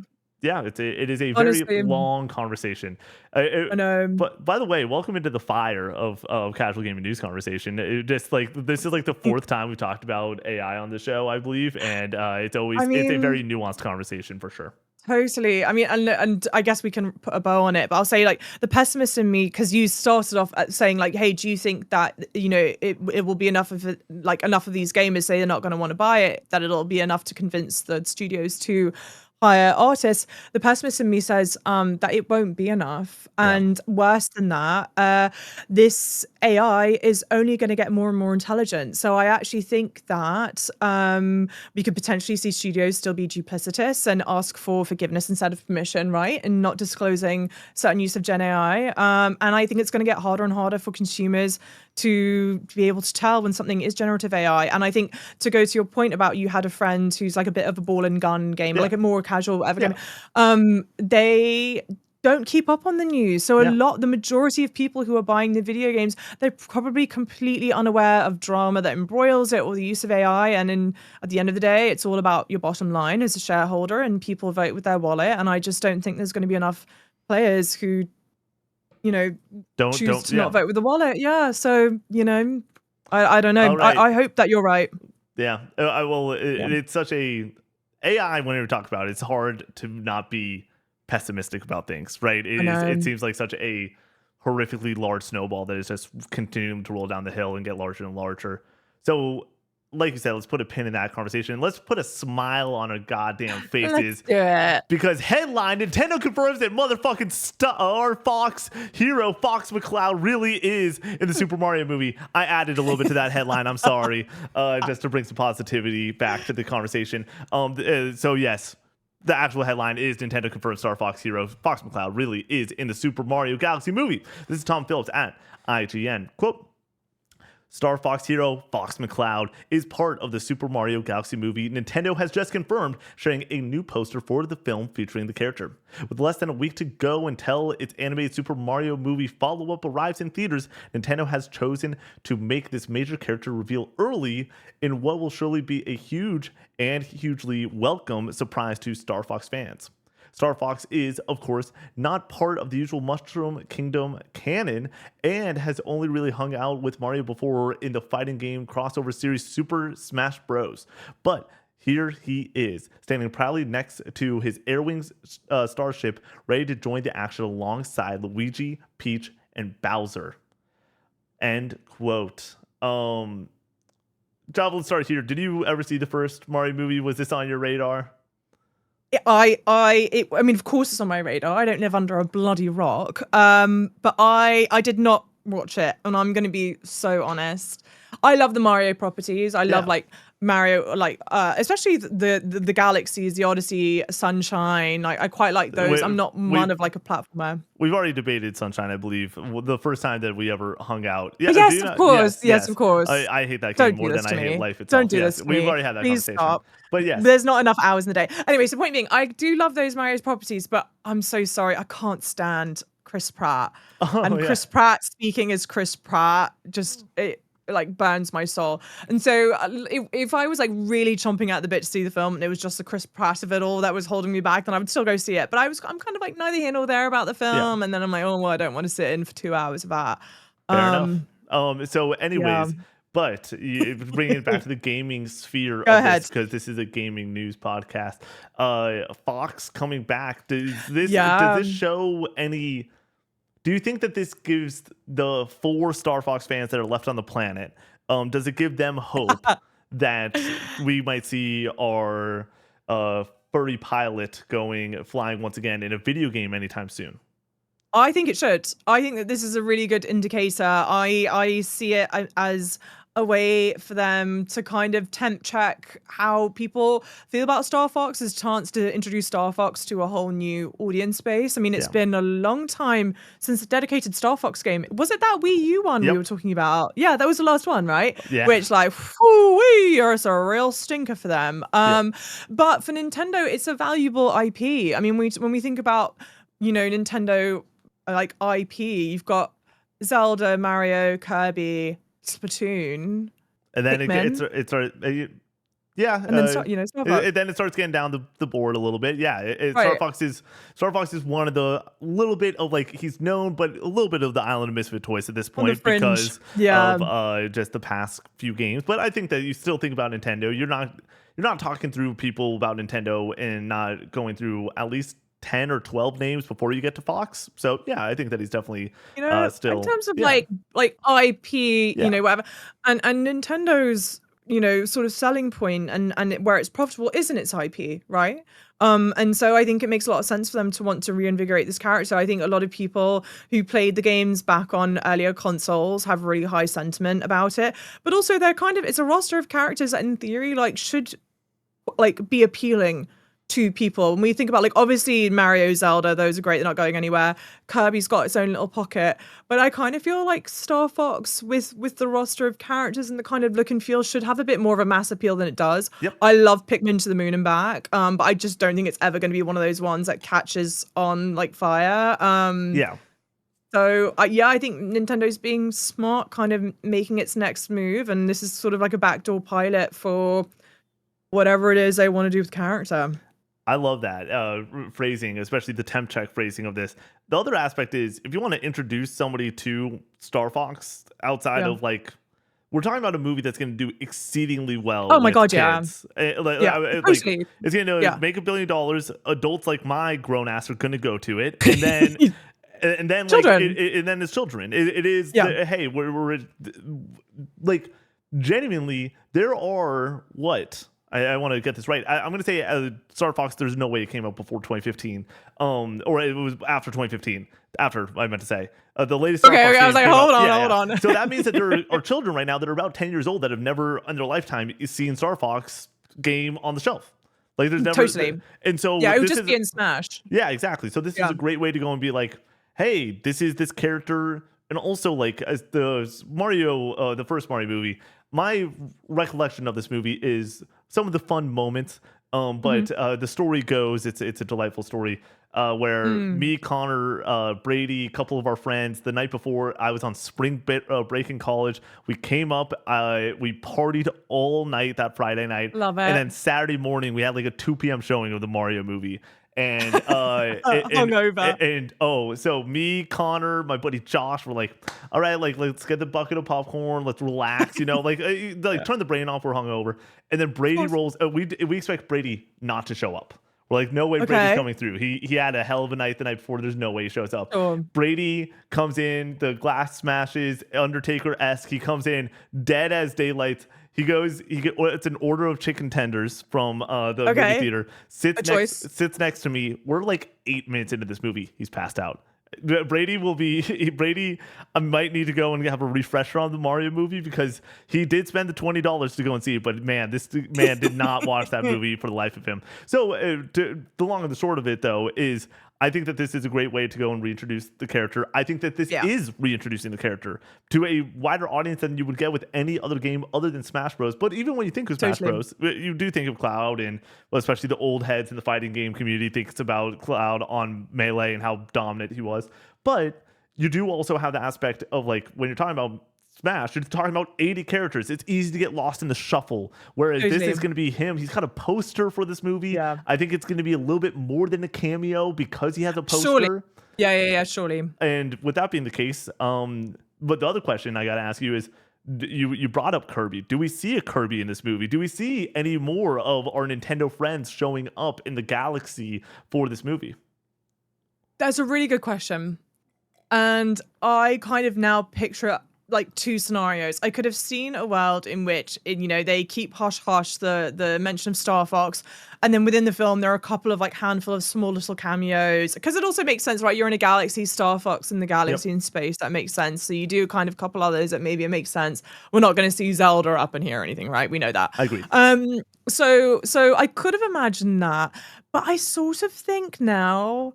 yeah, it is a very Honestly, long conversation. I know. But by the way, welcome into the fire of casual gaming news conversation. Just like, this is like the fourth time we've talked about AI on the show, I believe, and I it's a very mean, nuanced conversation for sure. totally. I mean, and I guess we can put a bow on it, but I'll say like the pessimist in me, because you started off at saying like, hey, do you think that it will be enough of it, like enough of these gamers say they're not going to want to buy it, that it'll be enough to convince the studios to hire artists? The pessimist in me says that it won't be enough, Yeah. and worse than that, this AI is only going to get more and more intelligent. So I actually think that we could potentially see studios still be duplicitous and ask for forgiveness instead of permission, right? And not disclosing certain use of Gen AI. And I think it's going to get harder and harder for consumers to be able to tell when something is generative AI. And I think, to go to your point about, you had a friend who's like a bit of a ball and gun gamer, Yeah. like a more casual whatever Yeah. gamer, they don't keep up on the news. So Yeah. the majority of people who are buying the video games, they're probably completely unaware of drama that embroils it or the use of AI. And at the end of the day, it's all about your bottom line as a shareholder, and people vote with their wallet. And I just don't think there's going to be enough players who, choose Don't to not yeah. vote with the wallet. Yeah. So, I don't know. All right. I hope that you're right. Yeah. I will. Yeah. It's such a AI. Whenever we talk about it, it's hard to not be pessimistic about things, right? I It know. seems like such a horrifically large snowball that is just continuing to roll down the hill and get larger and larger. So, like you said, let's put a pin in that conversation. Let's put a smile on our goddamn Let's faces, do it. because headline: Nintendo confirms that motherfucking our Fox hero Fox McCloud really is in the Super Mario movie. I added a little bit to that headline. I'm sorry, just to bring some positivity back to the conversation. So yes, the actual headline is: Nintendo confirms Star Fox hero Fox McCloud really is in the Super Mario Galaxy movie. This is Tom Phillips at IGN. Quote: Star Fox hero Fox McCloud is part of the Super Mario Galaxy movie, Nintendo has just confirmed, sharing a new poster for the film featuring the character. With less than a week to go until its animated Super Mario movie follow-up arrives in theaters, Nintendo has chosen to make this major character reveal early in what will surely be a huge and hugely welcome surprise to Star Fox fans. Star Fox is, of course, not part of the usual Mushroom Kingdom canon and has only really hung out with Mario before in the fighting game crossover series Super Smash Bros. But here he is, standing proudly next to his Airwings starship, ready to join the action alongside Luigi, Peach, and Bowser. End quote. Job, let's start here. Did you ever see the first Mario movie? Was this on your radar? I mean, of course it's on my radar. I don't live under a bloody rock. But I did not watch it, and I'm going to be so honest. I love the Mario properties. I love like Mario, like especially the Galaxies, the Odyssey, Sunshine. I quite like those. I'm not one of like a platformer. We've already debated Sunshine, I believe, the first time that we ever hung out. Yeah, yes, of course. Yes, of course. I hate that game more than I hate life itself. Don't do this to me. We've already had that conversation. Stop. But yes. There's not enough hours in the day. Anyway, so point being, I do love those Mario's properties, but I'm so sorry. I can't stand Chris Pratt. Chris Pratt speaking as Chris Pratt, it like burns my soul. And so if I was like really chomping at the bit to see the film and it was just the Chris Pratt of it all that was holding me back, then I would still go see it. But I'm kind of like neither here nor there about the film. And then I'm like, oh, well, I don't want to sit in for 2 hours of that. Fair enough. So anyways, but bringing it back to the gaming sphere Go of ahead. this, because this is a gaming news podcast. Fox coming back. Does this show any... Do you think that this gives the 4 Star Fox fans that are left on the planet, does it give them hope that we might see our furry pilot flying once again in a video game anytime soon? I think it should. I think that this is a really good indicator. I see it as a way for them to kind of temp check how people feel about Star Fox, as a chance to introduce Star Fox to a whole new audience base. I mean, it's been a long time since a dedicated Star Fox game. Was it that Wii U one we were talking about? Yeah, that was the last one, right? Yeah. Which like, whoo-wee, it's a real stinker for them. But for Nintendo, it's a valuable IP. I mean, when we think about, Nintendo like IP, you've got Zelda, Mario, Kirby, Splatoon, and then Pikmin. And then Star Fox. Then it starts getting down the board a little bit. Yeah, Right. Star Fox is one of the little bit of like, he's known, but a little bit of the Island of Misfit Toys at this point because of just the past few games. But I think that you still think about Nintendo. You're not talking through people about Nintendo and not going through at least 10 or 12 names before you get to Fox. So yeah, I think that he's definitely still in terms of like IP, whatever, and Nintendo's sort of selling point and where it's profitable isn't its IP, right? And so I think it makes a lot of sense for them to want to reinvigorate this character. I think a lot of people who played the games back on earlier consoles have really high sentiment about it, but also it's a roster of characters that in theory should be appealing to people. When we think about obviously Mario, Zelda, those are great, they're not going anywhere. Kirby's got its own little pocket, but I kind of feel like Star Fox with the roster of characters and the kind of look and feel should have a bit more of a mass appeal than it does. I love Pikmin to the Moon and Back, but I just don't think it's ever going to be one of those ones that catches on like fire. So I think Nintendo's being smart, kind of making its next move, and this is sort of like a backdoor pilot for whatever it is they want to do with the character. I love that phrasing, especially the temp check phrasing of this. The other aspect is, if you want to introduce somebody to Star Fox outside of we're talking about a movie that's going to do exceedingly well. Oh my God, kids. Totally. It's going to make $1 billion. Adults like my grown ass are going to go to it, and then and then children. And then it's children. It is. Hey, we're genuinely, there are what. I want to get this right. I'm going to say Star Fox, there's no way it came out before 2015. Or it was after 2015. After, I meant to say. The latest Star Fox I was like, hold on. So that means that there are children right now that are about 10 years old that have never, in their lifetime, seen Star Fox game on the shelf. Like, there's never... Totally. And so... Yeah, it would just be in Smash. Yeah, exactly. So this is a great way to go and be like, hey, this is this character... And also, like, as the Mario, the first Mario movie, my recollection of this movie is some of the fun moments. But the story goes, it's a delightful story where me, Connor, Brady, a couple of our friends, the night before I was on spring break in college, we came up, we partied all night that Friday night. Love it. And then Saturday morning, we had like a 2 p.m. showing of the Mario movie. and Hungover. so me, Connor, my buddy Josh were like, all right, like let's get the bucket of popcorn, let's relax, turn the brain off, we're hungover. And then Brady rolls. We expect Brady not to show up. We're like, no way Brady's coming through. He had a hell of a night the night before. There's no way he shows up. Brady comes in, the glass smashes, Undertaker-esque. He comes in dead as daylight. It's an order of chicken tenders from the movie theater. Sits next to me. We're like 8 minutes into this movie. He's passed out. Brady I might need to go and have a refresher on the Mario movie because he did spend the $20 to go and see it, but man, this man did not watch that movie for the life of him. So the long and the short of it though is I think that this is a great way to go and reintroduce the character. I think that this is reintroducing the character to a wider audience than you would get with any other game other than Smash Bros. But even when you think of Smash Bros, you do think of Cloud, and especially the old heads in the fighting game community thinks about Cloud on Melee and how dominant he was. But you do also have the aspect of like when you're talking about Smash, you're talking about 80 characters. It's easy to get lost in the shuffle. Whereas this is going to be him. He's got a poster for this movie. Yeah. I think it's going to be a little bit more than a cameo because he has a poster. Surely. Yeah, surely. And with that being the case, but the other question I got to ask you is, you brought up Kirby. Do we see a Kirby in this movie? Do we see any more of our Nintendo friends showing up in the galaxy for this movie? That's a really good question. And I kind of now picture like two scenarios. I could have seen a world in which, they keep hush hush the mention of Star Fox, and then within the film there are a couple of like handful of small little cameos, because it also makes sense, right? You're in a galaxy, Star Fox in the galaxy in space, that makes sense. So you do kind of couple others that maybe it makes sense. We're not going to see Zelda up in here or anything, right? We know that. I agree. So I could have imagined that, but I sort of think now,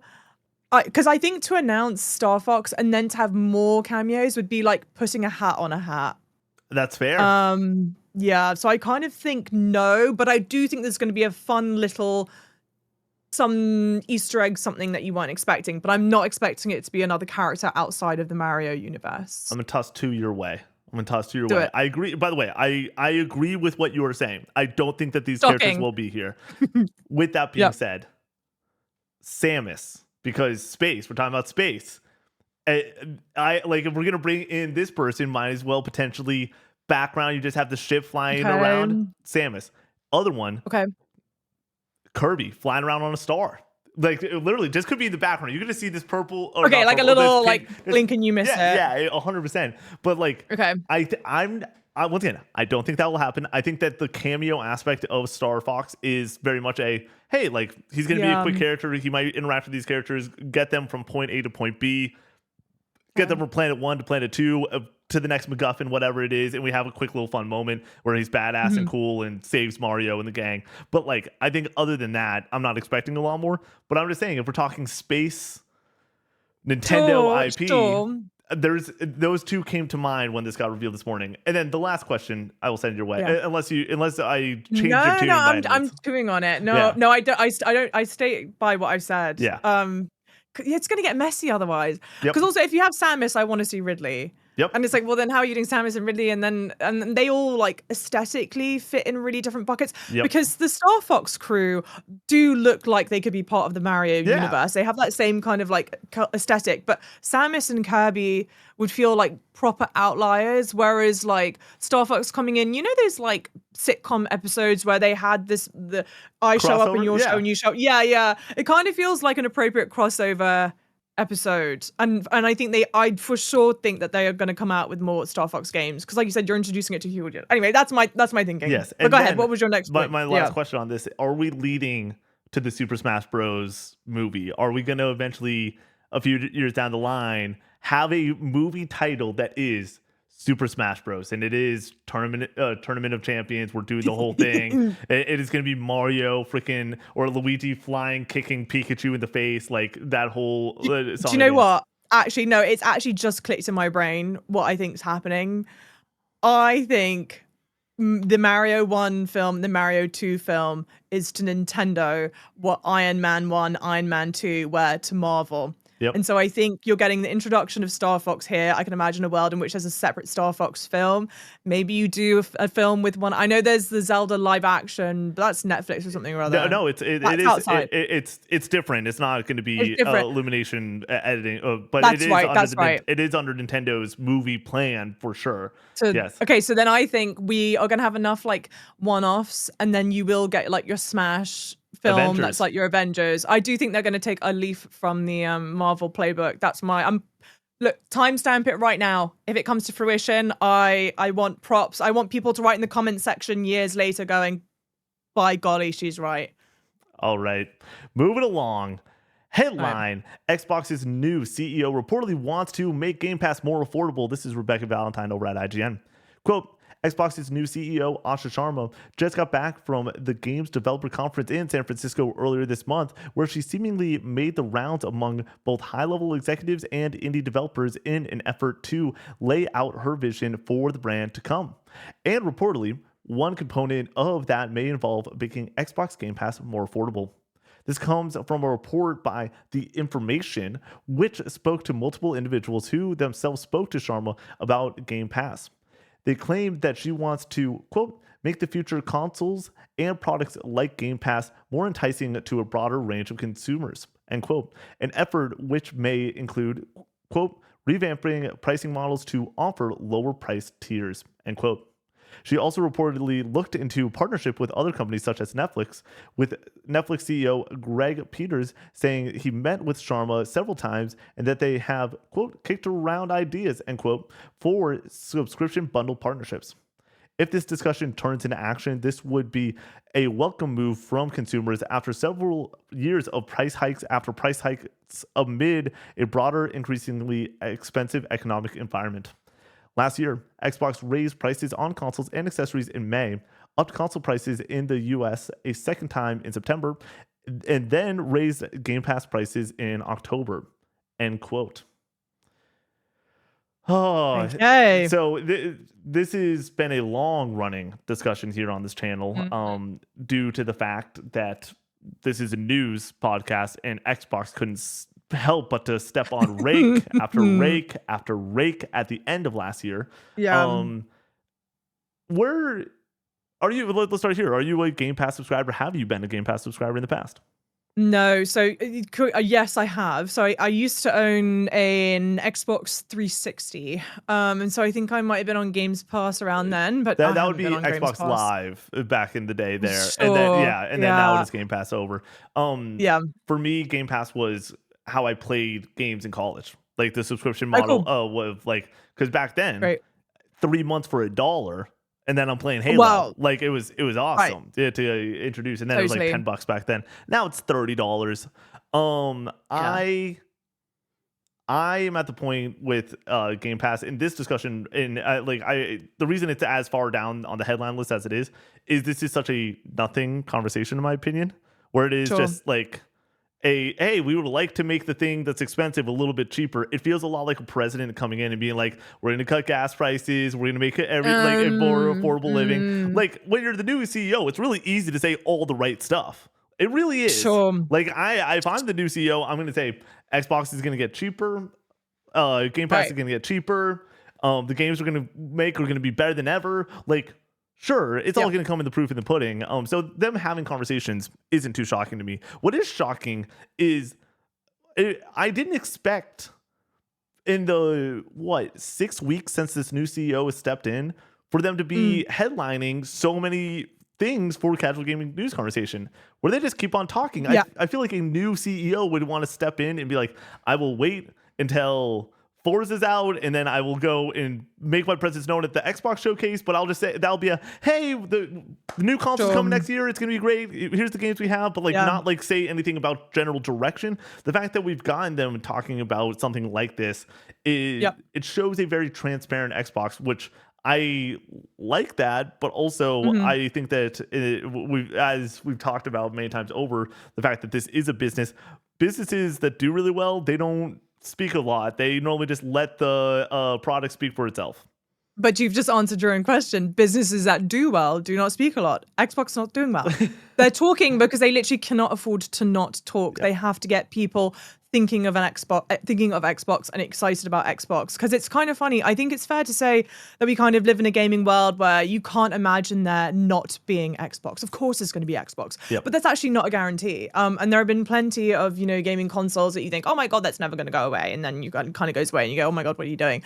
because I think to announce Star Fox and then to have more cameos would be like putting a hat on a hat. That's fair. Yeah, so I kind of think no, but I do think there's going to be a fun little some Easter egg, something that you weren't expecting, but I'm not expecting it to be another character outside of the Mario universe. I'm going to toss two your way. I agree. By the way, I agree with what you were saying. I don't think that these characters will be here. With that being said, Samus. Because space, we're talking about space. I like, if we're gonna bring in this person, might as well potentially background. You just have the ship flying around. Samus. Other one. Kirby flying around on a star. Like it literally just could be in the background. You're gonna see this purple. Or like purple, a little like blink and you miss it. Yeah, 100%. But like, once again, I don't think that will happen. I think that the cameo aspect of Star Fox is very much hey, like he's going to be a quick character. He might interact with these characters, get them from point A to point B, get them from planet 1 to planet 2 to the next MacGuffin, whatever it is. And we have a quick little fun moment where he's badass and cool and saves Mario and the gang. But like, I think other than that, I'm not expecting a lot more. But I'm just saying, if we're talking space, Nintendo IP, there's those two came to mind when this got revealed this morning. And then the last question I will send your way, unless I change your tune. I'm chewing on it. No, I don't. I stay by what I've said. It's gonna get messy otherwise. Because also, if you have Samus, I want to see Ridley. And it's like, well, then how are you doing Samus and Ridley? And they all like aesthetically fit in really different buckets. Because the Star Fox crew do look like they could be part of the Mario universe. They have that same kind of like aesthetic. But Samus and Kirby would feel like proper outliers. Whereas like Star Fox coming in, those like sitcom episodes where they had I show up in your show and you show. Yeah. It kind of feels like an appropriate crossover episode, and I think I for sure think that they are going to come out with more Star Fox games, because like you said, you're introducing it to huge. Anyway, that's my thinking. Yes, but go ahead. What was your next point? My last question on this: are we leading to the Super Smash Bros. Movie? Are we going to eventually, a few years down the line, have a movie title that is Super Smash Bros. And it is tournament of champions? We're doing the whole thing. It is going to be Mario freaking or Luigi flying, kicking Pikachu in the face, like that whole. Do you know what? Actually, no. It's actually just clicked in my brain what I think's happening. I think the Mario 1 film, the Mario 2 film is to Nintendo what Iron Man 1, Iron Man 2 were to Marvel. Yep. And so I think you're getting the introduction of Star Fox here. I can imagine a world in which there's a separate Star Fox film. Maybe you do a film with one. I know there's the Zelda live action, but that's Netflix or something or other. No, it is outside. It's different. It's not going to be Illumination editing, but that's it is under Nintendo's movie plan for sure. Yes. Okay, so then I think we are going to have enough like one-offs, and then you will get like your Smash film Avengers. That's like your Avengers. I do think they're going to take a leaf from the Marvel playbook. That's look, timestamp it right now. If it comes to fruition, I want props. I want people to write in the comment section years later going, by golly, she's right. All right. Moving along. Headline, Xbox's new CEO reportedly wants to make Game Pass more affordable. This is Rebecca Valentine over at IGN. Quote, Xbox's new CEO, Asha Sharma, just got back from the Games Developer Conference in San Francisco earlier this month, where she seemingly made the rounds among both high-level executives and indie developers in an effort to lay out her vision for the brand to come. And reportedly, one component of that may involve making Xbox Game Pass more affordable. This comes from a report by The Information, which spoke to multiple individuals who themselves spoke to Sharma about Game Pass. They claimed that she wants to, quote, make the future consoles and products like Game Pass more enticing to a broader range of consumers, end quote, an effort which may include, quote, revamping pricing models to offer lower price tiers, end quote. She also reportedly looked into partnership with other companies such as Netflix, with Netflix CEO Greg Peters saying he met with Sharma several times and that they have, quote, kicked around ideas, end quote, for subscription bundle partnerships. If this discussion turns into action, this would be a welcome move from consumers after several years of price hikes amid a broader, increasingly expensive economic environment. Last year, Xbox raised prices on consoles and accessories in May, upped console prices in the US a second time in September, and then raised Game Pass prices in October, end quote. Oh, okay. So this has been a long-running discussion here on this channel, due to the fact that this is a news podcast and Xbox couldn't help but to step on rake after rake after rake at the end of last year. Yeah. Where are you? Let's start here. Are you a Game Pass subscriber? Have you been a Game Pass subscriber in the past? No. So yes, I have. So I used to own an Xbox 360. And so I think I might have been on Games Pass around then, but that would be Xbox Live back in the day there. Sure. And then now it is Game Pass over. For me, Game Pass was how I played games in college, like the subscription model of like, because back then 3 months for $1, and then I'm playing Halo. Wow. Like it was awesome to introduce, and then it was like $10 back then. Now it's $30. I am at the point with Game Pass in this discussion, and the reason it's as far down on the headline list as it is this is such a nothing conversation in my opinion, where it is just like hey, we would like to make the thing that's expensive a little bit cheaper. It feels a lot like a president coming in and being like, we're going to cut gas prices. We're going to make it more affordable living. Like when you're the new CEO, it's really easy to say all the right stuff. It really is. Sure. Like if I'm the new CEO, I'm going to say Xbox is going to get cheaper. Game Pass is going to get cheaper. The games we're going to make are going to be better than ever. Like, sure, it's all going to come in the proof in the pudding. So them having conversations isn't too shocking to me. What is shocking is I didn't expect in the 6 weeks since this new CEO has stepped in for them to be headlining so many things for casual gaming news conversation, where they just keep on talking. I feel like a new CEO would want to step in and be like, I will wait until Forza's out, and then I will go and make my presence known at the Xbox showcase, but I'll just say that'll be hey, the new console's coming next year. It's going to be great. Here's the games we have, but not like say anything about general direction. The fact that we've gotten them talking about something like this it shows a very transparent Xbox, which I like that, but also I think that as we've talked about many times over, the fact that this is a business. Businesses that do really well, they don't speak a lot. They normally just let the product speak for itself. But you've just answered your own question. Businesses that do well do not speak a lot. Xbox not doing well. They're talking because they literally cannot afford to not talk. They have to get people thinking of Xbox and excited about Xbox, because it's kind of funny. I think it's fair to say that we kind of live in a gaming world where you can't imagine there not being Xbox. Of course there's going to be Xbox, Yep. but that's actually not a guarantee. And there have been plenty of, gaming consoles that you think, oh my God, that's never going to go away. And then you kind of goes away and you go, oh my God, what are you doing?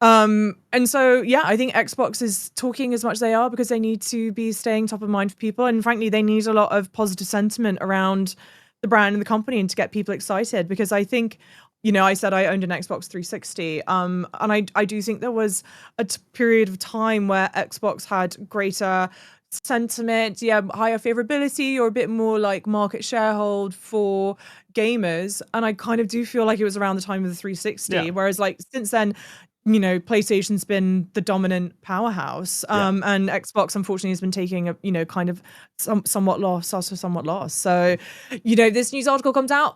And so, yeah, I think Xbox is talking as much as they are because they need to be staying top of mind for people. And frankly, they need a lot of positive sentiment around the brand and the company and to get people excited, because I think, I said I owned an Xbox 360. And I do think there was a period of time where Xbox had greater sentiment, higher favorability, or a bit more like market sharehold for gamers. And I kind of do feel like it was around the time of the 360. Yeah. Whereas like since then, PlayStation's been the dominant powerhouse, and Xbox unfortunately has been taking a, kind of somewhat lost. So, this news article comes out.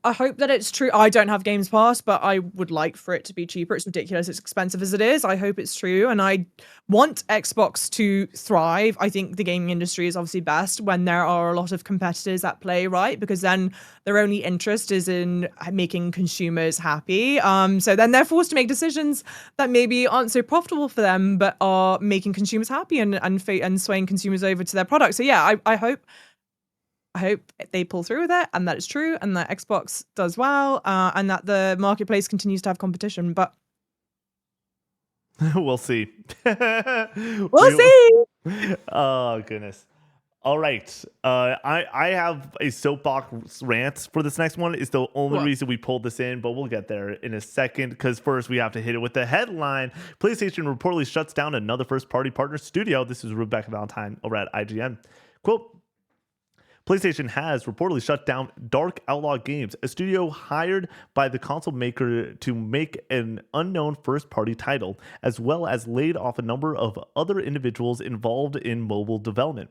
I hope that it's true. I don't have Games Pass, but I would like for it to be cheaper. It's ridiculous. It's expensive as it is. I hope it's true. And I want Xbox to thrive. I think the gaming industry is obviously best when there are a lot of competitors at play, right? Because then their only interest is in making consumers happy. So then they're forced to make decisions that maybe aren't so profitable for them, but are making consumers happy and swaying consumers over to their product. So yeah, I hope they pull through with it, and that it's true, and that Xbox does well, and that the marketplace continues to have competition. But we'll see. We'll see. Oh goodness. All right. I have a soapbox rant for this next one. It's the only reason we pulled this in, but we'll get there in a second, because first we have to hit it with the headline. PlayStation reportedly shuts down another first-party partner studio. This is Rebecca Valentine over at IGN. Quote, PlayStation has reportedly shut down Dark Outlaw Games, a studio hired by the console maker to make an unknown first-party title, as well as laid off a number of other individuals involved in mobile development.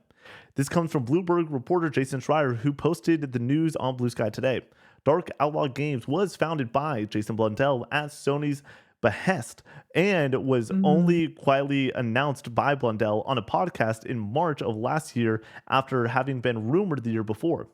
This comes from Bloomberg reporter Jason Schreier, who posted the news on Blue Sky today. Dark Outlaw Games was founded by Jason Blundell at Sony's behest and was only quietly announced by Blundell on a podcast in March of last year after having been rumored the year before.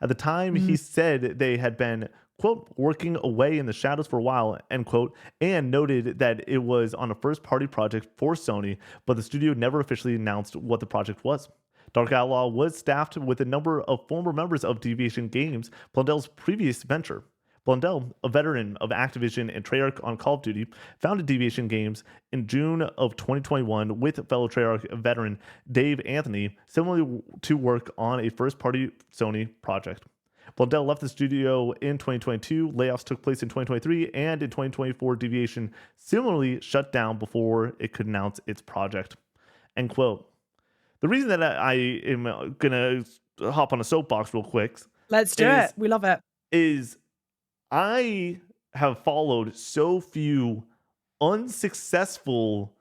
At the time, he said they had been, quote, working away in the shadows for a while, end quote, and noted that it was on a first-party project for Sony, but the studio never officially announced what the project was. Dark Outlaw was staffed with a number of former members of Deviation Games, Blundell's previous venture. Blundell, a veteran of Activision and Treyarch on Call of Duty, founded Deviation Games in June of 2021 with fellow Treyarch veteran Dave Anthony, similarly to work on a first-party Sony project. Blundell left the studio in 2022, layoffs took place in 2023, and in 2024, Deviation similarly shut down before it could announce its project. End quote. The reason that I am going to hop on a soapbox real quick. Let's do it. We love it. Is I have followed so few unsuccessful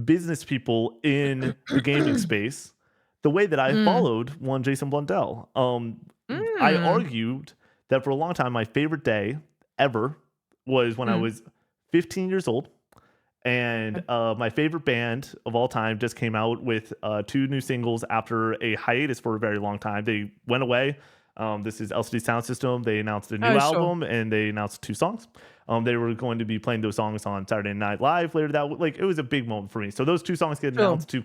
business people in the gaming space the way that I followed one Jason Blundell. I argued that for a long time, my favorite day ever was when I was 15 years old. And my favorite band of all time just came out with 2 new singles after a hiatus for a very long time. They went away. This is LCD Sound System. They announced a new album and they announced 2 songs. They were going to be playing those songs on Saturday Night Live later that week. It was a big moment for me. So those 2 songs get announced to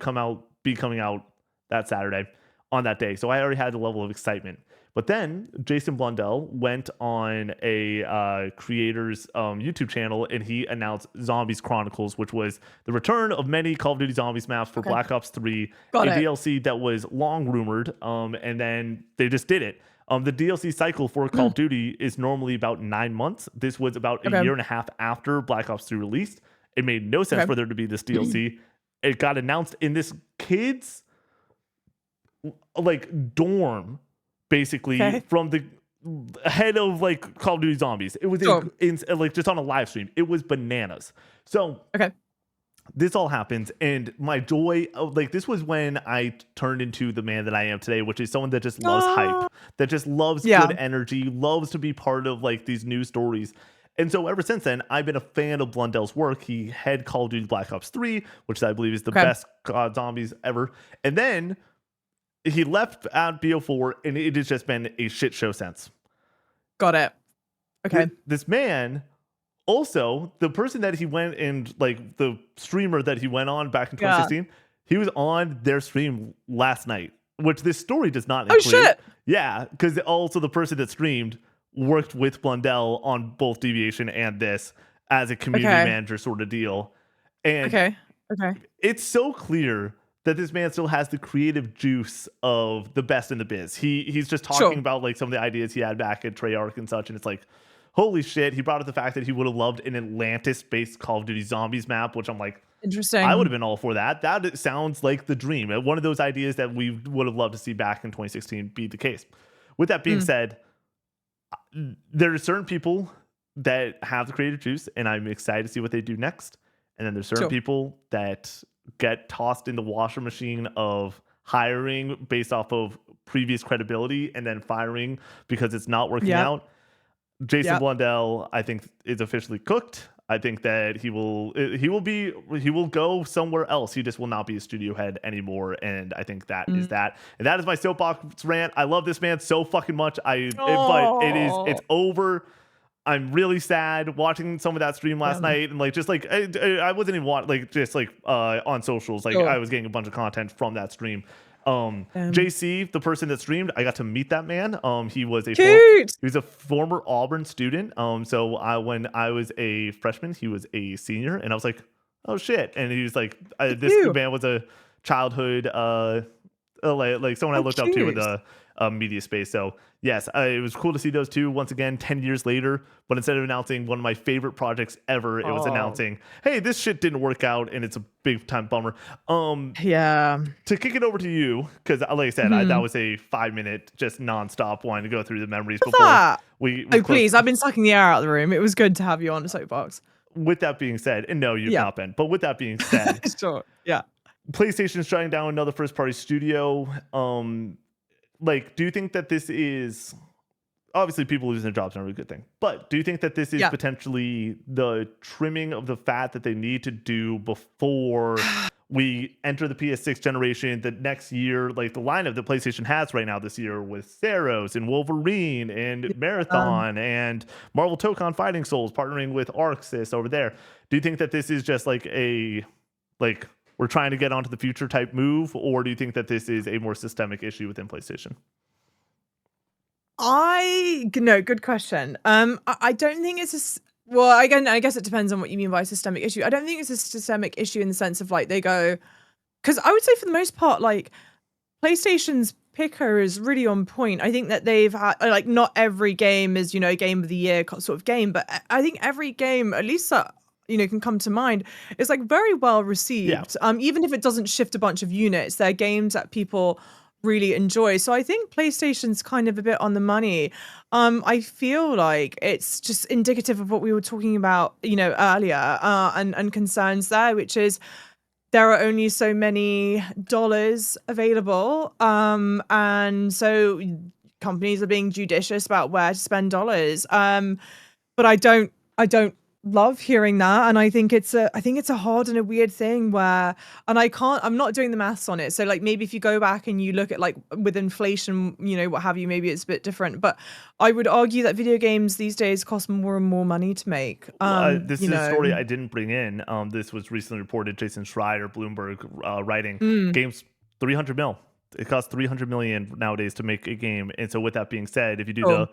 be coming out that Saturday on that day. So I already had a level of excitement. But then Jason Blundell went on a creator's YouTube channel and he announced Zombies Chronicles, which was the return of many Call of Duty Zombies maps for Black Ops 3, DLC that was long rumored, and then they just did it. The DLC cycle for Call of Duty is normally about 9 months. This was about a year and a half after Black Ops 3 released. It made no sense for there to be this DLC. It got announced in this kid's dorm, basically, from the head of Call of Duty Zombies. It was just on a live stream. It was bananas. So this all happens, and my joy of this was when I turned into the man that I am today, which is someone that just loves hype, that just loves good energy, loves to be part of these news stories. And so ever since then, I've been a fan of Blundell's work. He had Call of Duty Black Ops 3, which I believe is the best zombies ever. And then he left at BO4, and it has just been a shit show since. Got it. Okay. This man, also the person that he went and like the streamer that he went on back in 2016, he was on their stream last night, which this story does not include. Oh shit. Yeah, because also the person that streamed worked with Blundell on both Deviation and this as a community manager sort of deal. And okay. It's so clear that this man still has the creative juice of the best in the biz. He's just talking about like some of the ideas he had back at Treyarch and such, and it's like, holy shit. He brought up the fact that he would have loved an Atlantis-based Call of Duty Zombies map, which I'm like, interesting. I would have been all for that. That sounds like the dream. One of those ideas that we would have loved to see back in 2016 be the case. With that being said, there are certain people that have the creative juice, and I'm excited to see what they do next. And then there's certain people that get tossed in the washer machine of hiring based off of previous credibility and then firing because it's not working out. Jason Blundell, I think, is officially cooked. I think that he will go somewhere else. He just will not be a studio head anymore. And I think that is that. And that is my soapbox rant. I love this man so fucking much. But it's over. I'm really sad watching some of that stream last night, and like just like I wasn't even on socials. Like I was getting a bunch of content from that stream. JC, the person that streamed, I got to meet that man. He was a former Auburn student. So when I was a freshman, he was a senior, and I was like, oh shit. And he was like, this man was a childhood like someone I looked up to in the media space. So yes, it was cool to see those two once again 10 years later, but instead of announcing one of my favorite projects ever, it was announcing, hey, this shit didn't work out and it's a big time bummer. To kick it over to you, because like I said, that was a 5-minute just nonstop wanting to go through the memories before we please, I've been sucking the air out of the room. It was good to have you on the soapbox. With that being said, and no, you've not been, but with that being said, PlayStation is shutting down another first party studio. Like, do you think that this is, obviously people losing their jobs is not a really good thing, but do you think that this is potentially the trimming of the fat that they need to do before we enter the PS6 generation, the next year, like the lineup that PlayStation has right now this year with Saros and Wolverine and Marathon and Marvel Tokon Fighting Souls partnering with Arxis over there? Do you think that this is just like we're trying to get onto the future type move, or do you think that this is a more systemic issue within PlayStation? Good question. I don't think it's again, I guess it depends on what you mean by a systemic issue. I don't think it's a systemic issue in the sense of like they go, because I would say for the most part, like PlayStation's picker is really on point. I think that they've had like not every game is game of the year sort of game, but I think every game, at least can come to mind, is like very well received. Even if it doesn't shift a bunch of units, they're games that people really enjoy. So I think PlayStation's kind of a bit on the money. I feel like it's just indicative of what we were talking about, earlier, and concerns there, which is there are only so many dollars available. And so companies are being judicious about where to spend dollars. But I don't love hearing that, and I think it's a hard and a weird thing where, and I'm not doing the maths on it, so like maybe if you go back and you look at like with inflation, what have you, maybe it's a bit different, but I would argue that video games these days cost more and more money to make. This is a story I didn't bring in. This was recently reported. Jason Schreier, Bloomberg, writing games 300 mil. It costs 300 million nowadays to make a game, and so with that being said, if you do the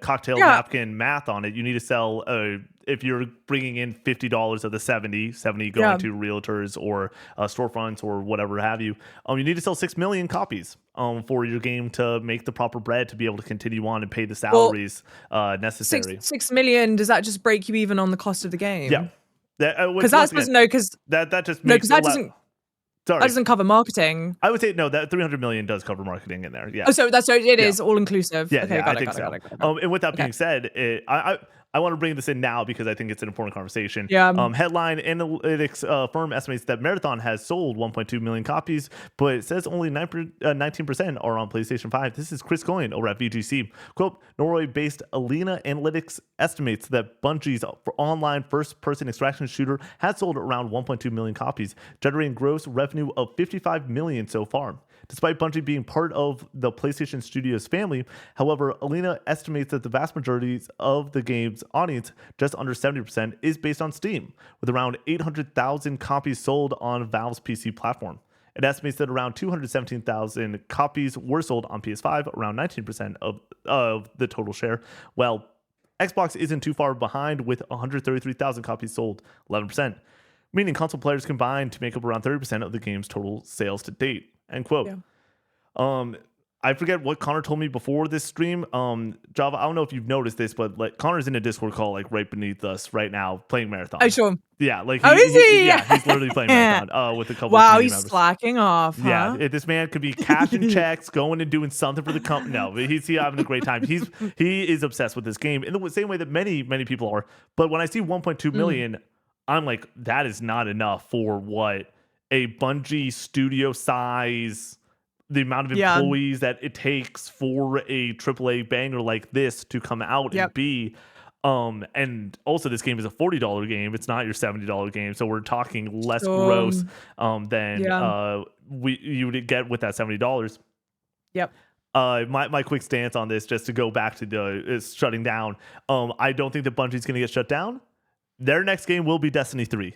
cocktail napkin math on it, you need to sell if you're bringing in $50 of the 70 going to realtors or storefronts or whatever have you, you need to sell 6 million copies for your game to make the proper bread to be able to continue on and pay the salaries necessary. 6 million, does that just break you even on the cost of the game? Yeah, because that's because that just makes that doesn't. Sorry. That doesn't cover marketing. I would say no. That 300 million does cover marketing in there. Yeah. Oh, so it is all inclusive. Yeah, okay, I think so. And with that being said, I I want to bring this in now because I think it's an important conversation. Yeah. Headline analytics firm estimates that Marathon has sold 1.2 million copies, but it says only 19% are on PlayStation 5. This is Chris Coyne over at VGC. Quote, Norway-based Alina Analytics estimates that Bungie's online first-person extraction shooter has sold around 1.2 million copies, generating gross revenue of 55 million so far. Despite Bungie being part of the PlayStation Studios family, however, Alina estimates that the vast majority of the game's audience, just under 70%, is based on Steam, with around 800,000 copies sold on Valve's PC platform. It estimates that around 217,000 copies were sold on PS5, around 19% of the total share. Well, Xbox isn't too far behind with 133,000 copies sold, 11%, meaning console players combined to make up around 30% of the game's total sales to date. End quote. Yeah. I forget what Connor told me before this stream. Java, I don't know if you've noticed this, but like Connor's in a Discord call like right beneath us right now playing Marathon. Oh, sure. Yeah, like is he? Yeah, he's literally playing Marathon with a couple. Wow, of he's members. slacking off. Huh? Yeah, this man could be cashing checks, going and doing something for the company. No, he's having a great time. He is obsessed with this game in the same way that many people are. But when I see 1.2 million, I'm like, that is not enough for what a Bungie studio size, the amount of employees that it takes for a AAA banger like this to come out and be. And also this game is a $40 game. It's not your $70 game. So we're talking less gross than you would get with that $70. Yep. My quick stance on this, just to go back to is shutting down. I don't think that Bungie's going to get shut down. Their next game will be Destiny 3.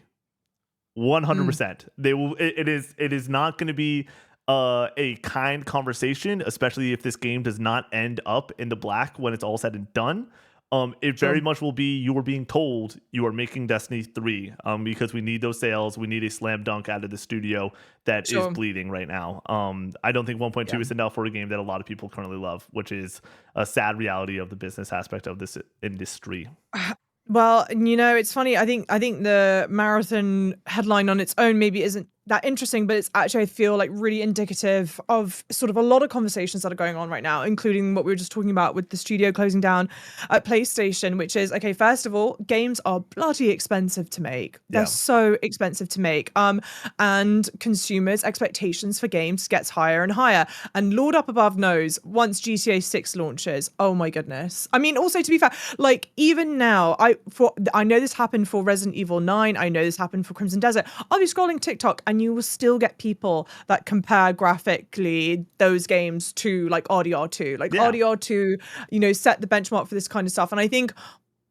100%. They will. It is not going to be a kind conversation, especially if this game does not end up in the black when it's all said and done. It very much will be you are being told you are making Destiny 3 because we need those sales. We need a slam dunk out of the studio that is bleeding right now. I don't think 1.2 is enough for a game that a lot of people currently love, which is a sad reality of the business aspect of this industry. Well, it's funny. I think the Marathon headline on its own maybe isn't that interesting, but it's actually, I feel like, really indicative of sort of a lot of conversations that are going on right now, including what we were just talking about with the studio closing down at PlayStation, which is, okay, first of all, games are bloody expensive to make. They're so expensive to make. And consumers' expectations for games gets higher and higher. And Lord up above knows, once GTA 6 launches, oh my goodness. I mean, also, to be fair, like, even now, I know this happened for Resident Evil 9. I know this happened for Crimson Desert. I'll be scrolling TikTok and you will still get people that compare graphically those games to like RDR2. Like RDR2, set the benchmark for this kind of stuff. And I think,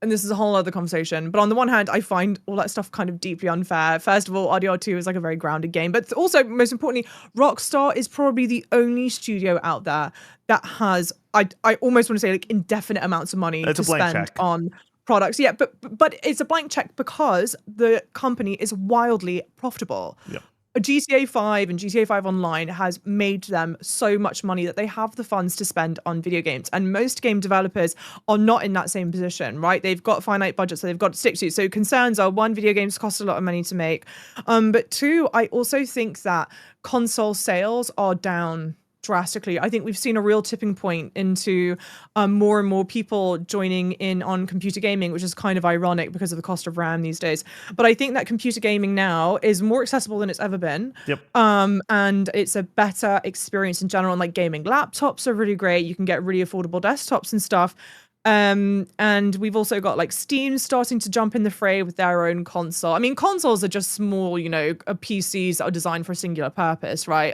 and this is a whole other conversation, but on the one hand, I find all that stuff kind of deeply unfair. First of all, RDR2 is like a very grounded game, but also, most importantly, Rockstar is probably the only studio out there that has, I almost want to say, like, indefinite amounts of money to spend on products. Yeah, but it's a blank check because the company is wildly profitable. Yeah. GTA 5 and GTA 5 Online has made them so much money that they have the funds to spend on video games. And most game developers are not in that same position, right? They've got finite budgets, so they've got to stick to. So concerns are, one, video games cost a lot of money to make. But two, I also think that console sales are down drastically. I think we've seen a real tipping point into more and more people joining in on computer gaming, which is kind of ironic because of the cost of RAM these days. But I think that computer gaming now is more accessible than it's ever been. Yep. And it's a better experience in general. And like gaming laptops are really great. You can get really affordable desktops and stuff. And we've also got like Steam starting to jump in the fray with their own console. I mean, consoles are just small, PCs that are designed for a singular purpose, right?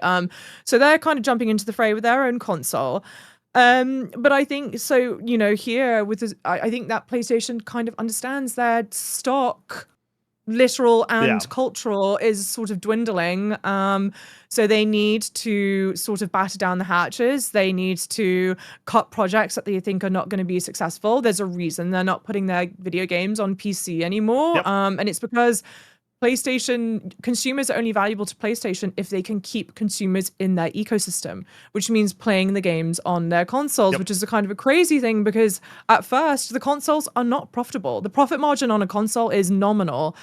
So they're kind of jumping into the fray with their own console. But I think so, here with this, I think that PlayStation kind of understands their stock, literal and cultural, is sort of dwindling. So they need to sort of batter down the hatches. They need to cut projects that they think are not going to be successful. There's a reason they're not putting their video games on PC anymore. And it's because PlayStation consumers are only valuable to PlayStation if they can keep consumers in their ecosystem, which means playing the games on their consoles, which is a kind of a crazy thing because at first the consoles are not profitable. The profit margin on a console is nominal.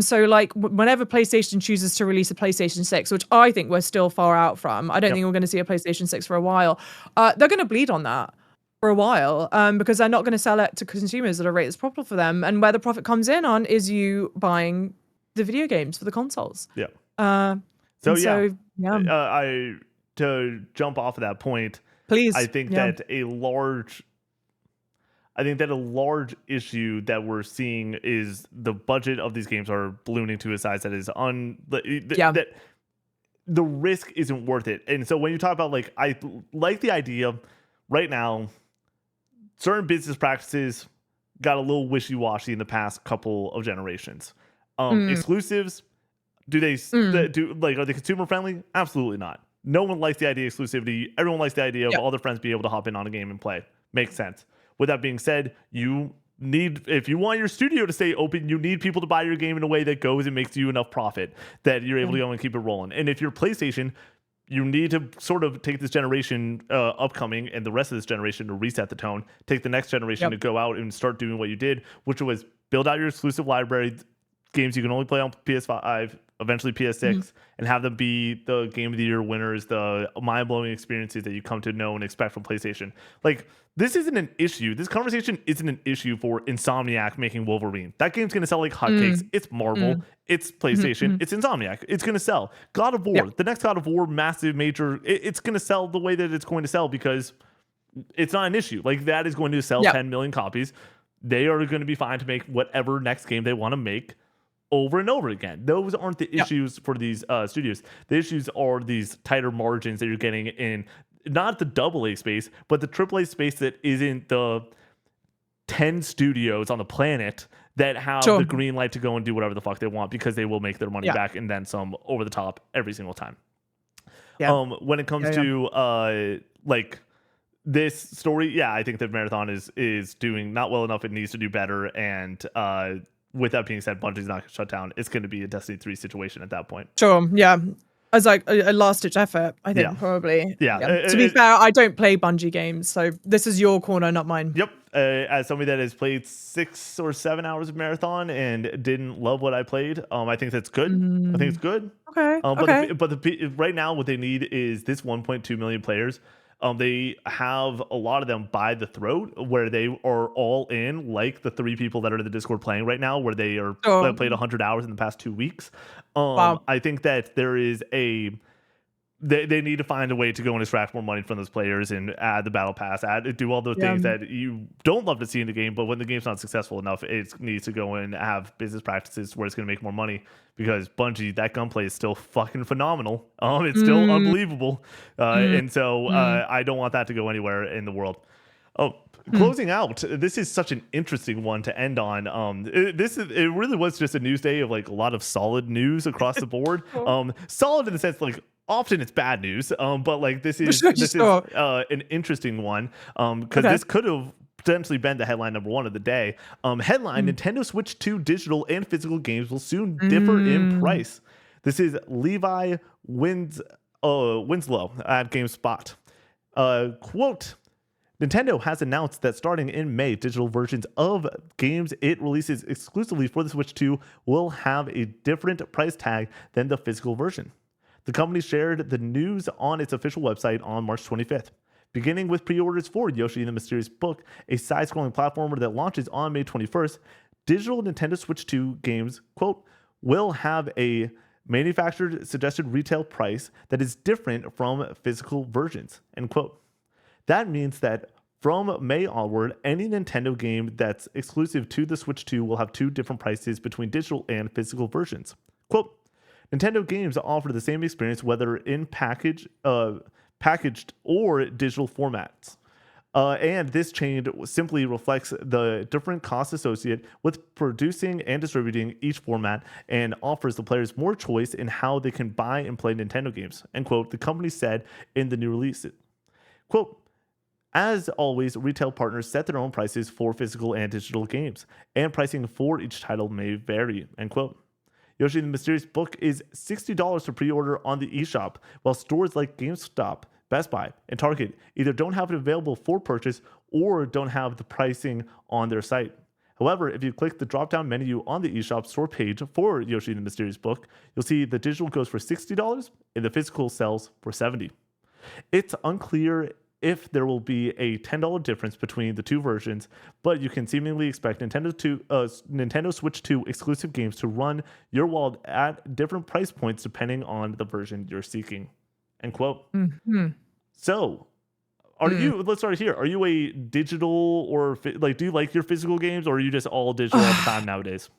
So like whenever PlayStation chooses to release a PlayStation 6, which I think we're still far out from, I don't think we're going to see a PlayStation 6 for a while, they're going to bleed on that. for a while, because they're not going to sell it to consumers at a rate that's profitable for them. And where the profit comes in on is you buying the video games for the consoles. Yeah. So yeah. I to jump off of that point, please. I think that a large issue that we're seeing is the budget of these games are ballooning to a size that is that the risk isn't worth it. And so when you talk about, like, I like the idea right now, certain business practices got a little wishy-washy in the past couple of generations. Exclusives, are they consumer friendly? Absolutely not. No one likes the idea of exclusivity. Everyone likes the idea of all their friends being able to hop in on a game and play. Makes sense. With that being said, if you want your studio to stay open, you need people to buy your game in a way that goes and makes you enough profit that you're able to go and keep it rolling. And if you're PlayStation, you need to sort of take this generation upcoming and the rest of this generation to reset the tone, take the next generation to go out and start doing what you did, which was build out your exclusive library, games you can only play on PS5, eventually PS6, and have them be the Game of the Year winners, the mind-blowing experiences that you come to know and expect from PlayStation. Like, this isn't an issue. This conversation isn't an issue for Insomniac making Wolverine. That game's going to sell like hotcakes. It's Marvel. It's PlayStation. It's Insomniac. It's going to sell. God of War, the next God of War, massive, major, it's going to sell the way that it's going to sell because it's not an issue. Like, that is going to sell 10 million copies. They are going to be fine to make whatever next game they want to make over and over again. Those aren't the issues for these studios. The issues are these tighter margins that you're getting in not the AA space, but the AAA space that isn't the 10 studios on the planet that have the green light to go and do whatever the fuck they want because they will make their money back and then some over the top every single time. When it comes to like this story, I think that Marathon is doing not well enough. It needs to do better. And with that being said, Bungie's not going to shut down. It's going to be a Destiny 3 situation at that point. As like a last-ditch effort, I think, probably. To be fair, I don't play Bungie games, so this is your corner, not mine. As somebody that has played 6 or 7 hours of Marathon and didn't love what I played, I think that's good. I think it's good. But right now, what they need is this 1.2 million players. They have a lot of them by the throat where they are all in, like the 3 people that are in the Discord playing right now, where they are played 100 hours in the past 2 weeks. I think that there is they need to find a way to go and extract more money from those players and add the battle pass, do all those things that you don't love to see in the game, but when the game's not successful enough, it needs to go and have business practices where it's going to make more money, because Bungie, that gunplay is still fucking phenomenal. It's still unbelievable. And so I don't want that to go anywhere in the world. Closing out, this is such an interesting one to end on. It really was just a news day of like a lot of solid news across the board. Solid in the sense like often it's bad news, but like this is an interesting one because this could have potentially been the headline number 1 of the day. Headline: Nintendo Switch 2 digital and physical games will soon differ in price. This is Levi Winslow at GameSpot. Quote: Nintendo has announced that starting in May, digital versions of games it releases exclusively for the Switch 2 will have a different price tag than the physical version. The company shared the news on its official website on March 25th. Beginning with pre-orders for Yoshi and the Mysterious Book, a side-scrolling platformer that launches on May 21st, digital Nintendo Switch 2 games, quote, will have a manufactured suggested retail price that is different from physical versions, end quote. That means that from May onward, any Nintendo game that's exclusive to the Switch 2 will have 2 different prices between digital and physical versions. Quote, Nintendo games offer the same experience whether in packaged or digital formats. And this change simply reflects the different costs associated with producing and distributing each format and offers the players more choice in how they can buy and play Nintendo games, end quote, the company said in the new release. Quote, as always, retail partners set their own prices for physical and digital games, and pricing for each title may vary, end quote. Yoshi and the Mysterious Book is $60 to pre-order on the eShop, while stores like GameStop, Best Buy, and Target either don't have it available for purchase or don't have the pricing on their site. However, if you click the drop-down menu on the eShop store page for Yoshi and the Mysterious Book, you'll see the digital goes for $60 and the physical sells for $70. It's unclear if there will be a $10 difference between the two versions, but you can seemingly expect Nintendo Switch 2 exclusive games to run your wallet at different price points depending on the version you're seeking. End quote. Mm-hmm. So, let's start here. Are you a digital or do you like your physical games, or are you just all digital all the time nowadays?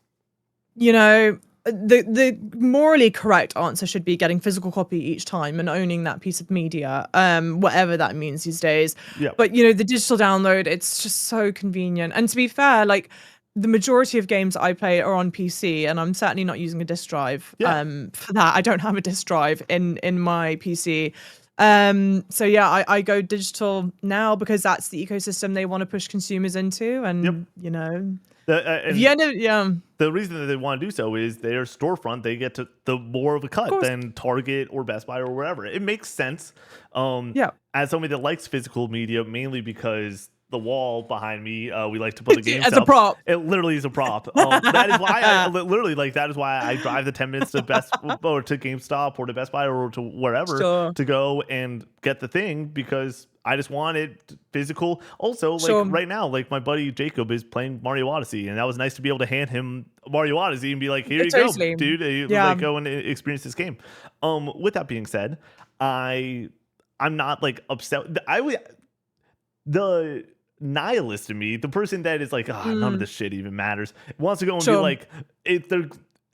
You know, the morally correct answer should be getting physical copy each time and owning that piece of media, whatever that means these days. Yeah. But the digital download, it's just so convenient. And to be fair, like the majority of games I play are on PC, and I'm certainly not using a disk drive. Yeah. For that, I don't have a disk drive in my PC. So yeah, I go digital now because that's the ecosystem they want to push consumers into, and the reason that they want to do so is their storefront. They get to the more of a cut than Target or Best Buy or wherever. It makes sense. As somebody that likes physical media, mainly because the wall behind me, we like to put the games as a prop. It literally is a prop. That is why that is why I drive the 10 minutes to or to GameStop or to Best Buy or to wherever to go and get the thing, because I just want it physical. Also, right now, my buddy Jacob is playing Mario Odyssey, and that was nice to be able to hand him Mario Odyssey and be like, "Here you go, dude. Go and experience this game." With that being said, I'm not upset. The nihilist in me, the person that is like, none of this shit even matters, wants to go and be like,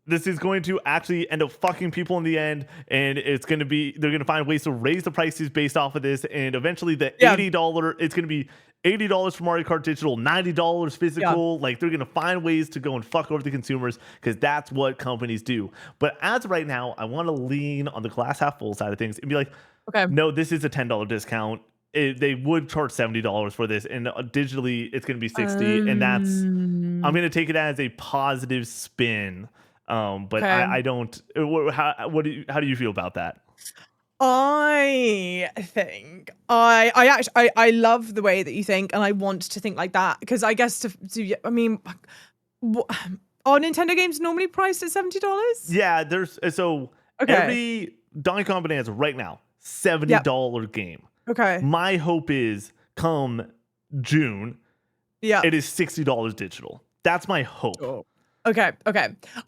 this is going to actually end up fucking people in the end, and they're going to find ways to raise the prices based off of this, and eventually the $80, it's going to be $80 for Mario Kart Digital, $90 physical. They're going to find ways to go and fuck over the consumers, because that's what companies do. But as of right now, I want to lean on the glass half full side of things and be like, no, this is a $10 discount. They would charge $70 for this, and digitally it's going to be $60, and that's, I'm going to take it as a positive spin. But I don't. How do you feel about that? I think I love the way that you think, and I want to think like that, because I guess are Nintendo games normally priced at $70? Yeah, every Donkey Kong Bonanza right now, $70 game. Okay. My hope is come June, it is $60 digital. That's my hope. Oh. Okay.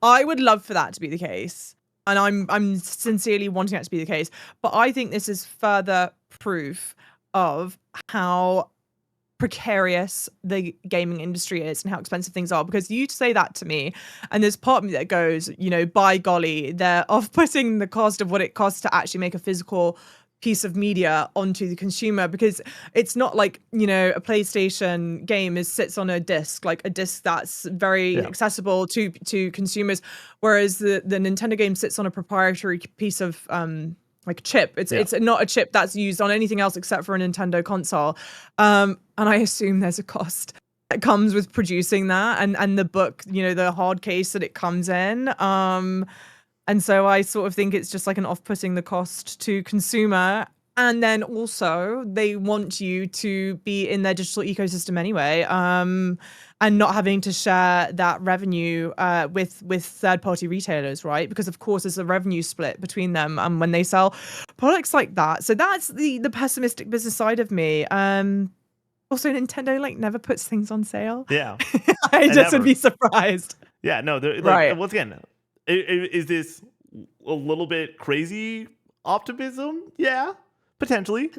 I would love for that to be the case, and I'm sincerely wanting that to be the case. But I think this is further proof of how precarious the gaming industry is and how expensive things are. Because you say that to me, and there's part of me that goes, by golly, they're off-putting the cost of what it costs to actually make a physical piece of media onto the consumer, because it's not like a PlayStation game sits on a disc, like a disc that's very accessible to consumers, whereas the Nintendo game sits on a proprietary piece of chip. It's not a chip that's used on anything else except for a Nintendo console, and I assume there's a cost that comes with producing that, and the book, the hard case that it comes in. And so I sort of think it's just like an off-putting the cost to consumer. And then also they want you to be in their digital ecosystem anyway, and not having to share that revenue with third-party retailers, right? Because of course there's a revenue split between them when they sell products like that. So that's the pessimistic business side of me. Also, Nintendo never puts things on sale. Yeah, I just would be surprised. Yeah, no, right. Once again, is this a little bit crazy optimism? Yeah, potentially.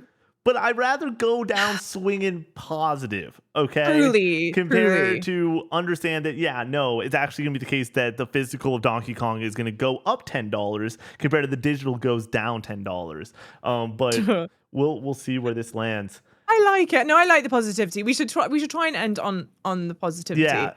But I'd rather go down swinging positive, okay? Compared to understand that, it's actually going to be the case that the physical of Donkey Kong is going to go up $10 compared to the digital goes down $10. But we'll see where this lands. I like it. No, I like the positivity. We should try and end on the positivity. Yeah.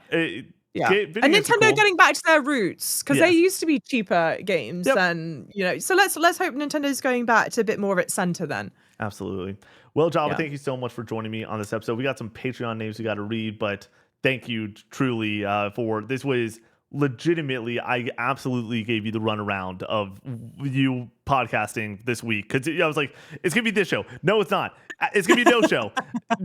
And Nintendo getting back to their roots, because they used to be cheaper games than, so let's hope Nintendo's going back to a bit more of its center then. Absolutely. Well, Java, thank you so much for joining me on this episode. We got some Patreon names we got to read, but thank you truly for this. Was legitimately, I absolutely gave you the runaround of you podcasting this week because I was like, it's gonna be this show. No, it's not. It's gonna be no show.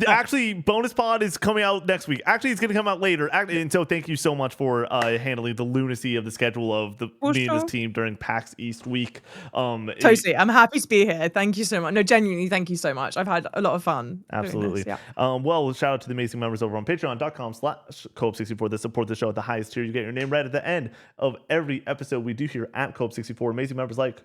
Actually, bonus pod is coming out next week. Actually, it's gonna come out later. And so, thank you so much for handling the lunacy of the schedule of me and this team during PAX East week. Totally, I'm happy to be here. Thank you so much. No, genuinely, thank you so much. I've had a lot of fun. Absolutely. Yeah. Well, shout out to the amazing members over on Patreon.com/Cope64 that support the show at the highest tier. You get your name read at the end of every episode we do here at Cope64. Amazing members like.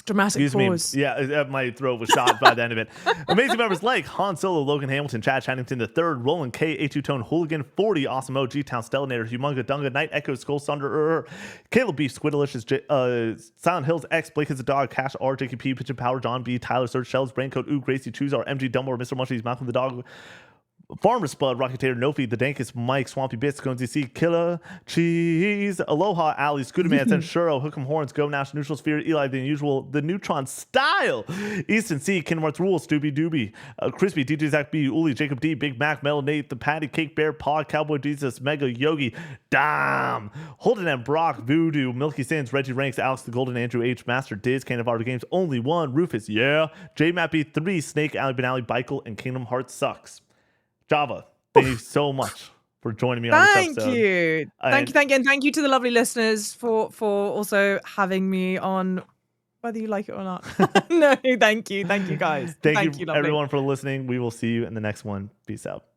Dramatic pause. Yeah, my throat was shot by the end of it. Amazing members like Han Solo, Logan Hamilton, Chad Channington III, Roland K, A2 Tone, Hooligan, 40, Awesome O, G-Town, Stellanator, Humunga Dunga, Night Echo, Skull Thunder, Caleb B, Squidalicious, Silent Hills X, Blake is a Dog, Cash R, JKP, Pitch and Power, John B, Tyler Search, Shells, Braincoat, Ooh, Gracie, Choozar, MG Dumbledore, Mr. Munchies, Malcolm the Dog, Farmer Spud, Rocket Tater, Nofi, The Dankest, Mike, Swampy Bits, Going to see Killer, Cheese, Aloha, Ali, Scooterman, Shuro, Hook'em Horns, Go Nash, Neutral Sphere, Eli, The Unusual, The Neutron Style, Easton C, Kingdom Hearts Rules, Stoopy Doobie, Crispy, DJ Zach B, Uli, Jacob D, Big Mac, Mel, Nate, The Patty, Cake Bear, Pod, Cowboy Jesus, Mega Yogi, Dam, Holden and Brock, Voodoo, Milky Sins, Reggie Ranks, Alex the Golden, Andrew H, Master Diz, Can of Art Games, Only One, Rufus, yeah, J Mappy 3, Snake, Ali Benali, Bikel, and Kingdom Hearts Sucks. Java, thank you so much for joining me on this episode. Thank you. And thank you to the lovely listeners for also having me on, whether you like it or not. No, thank you. Thank you, guys. Thank you everyone for listening. We will see you in the next one. Peace out.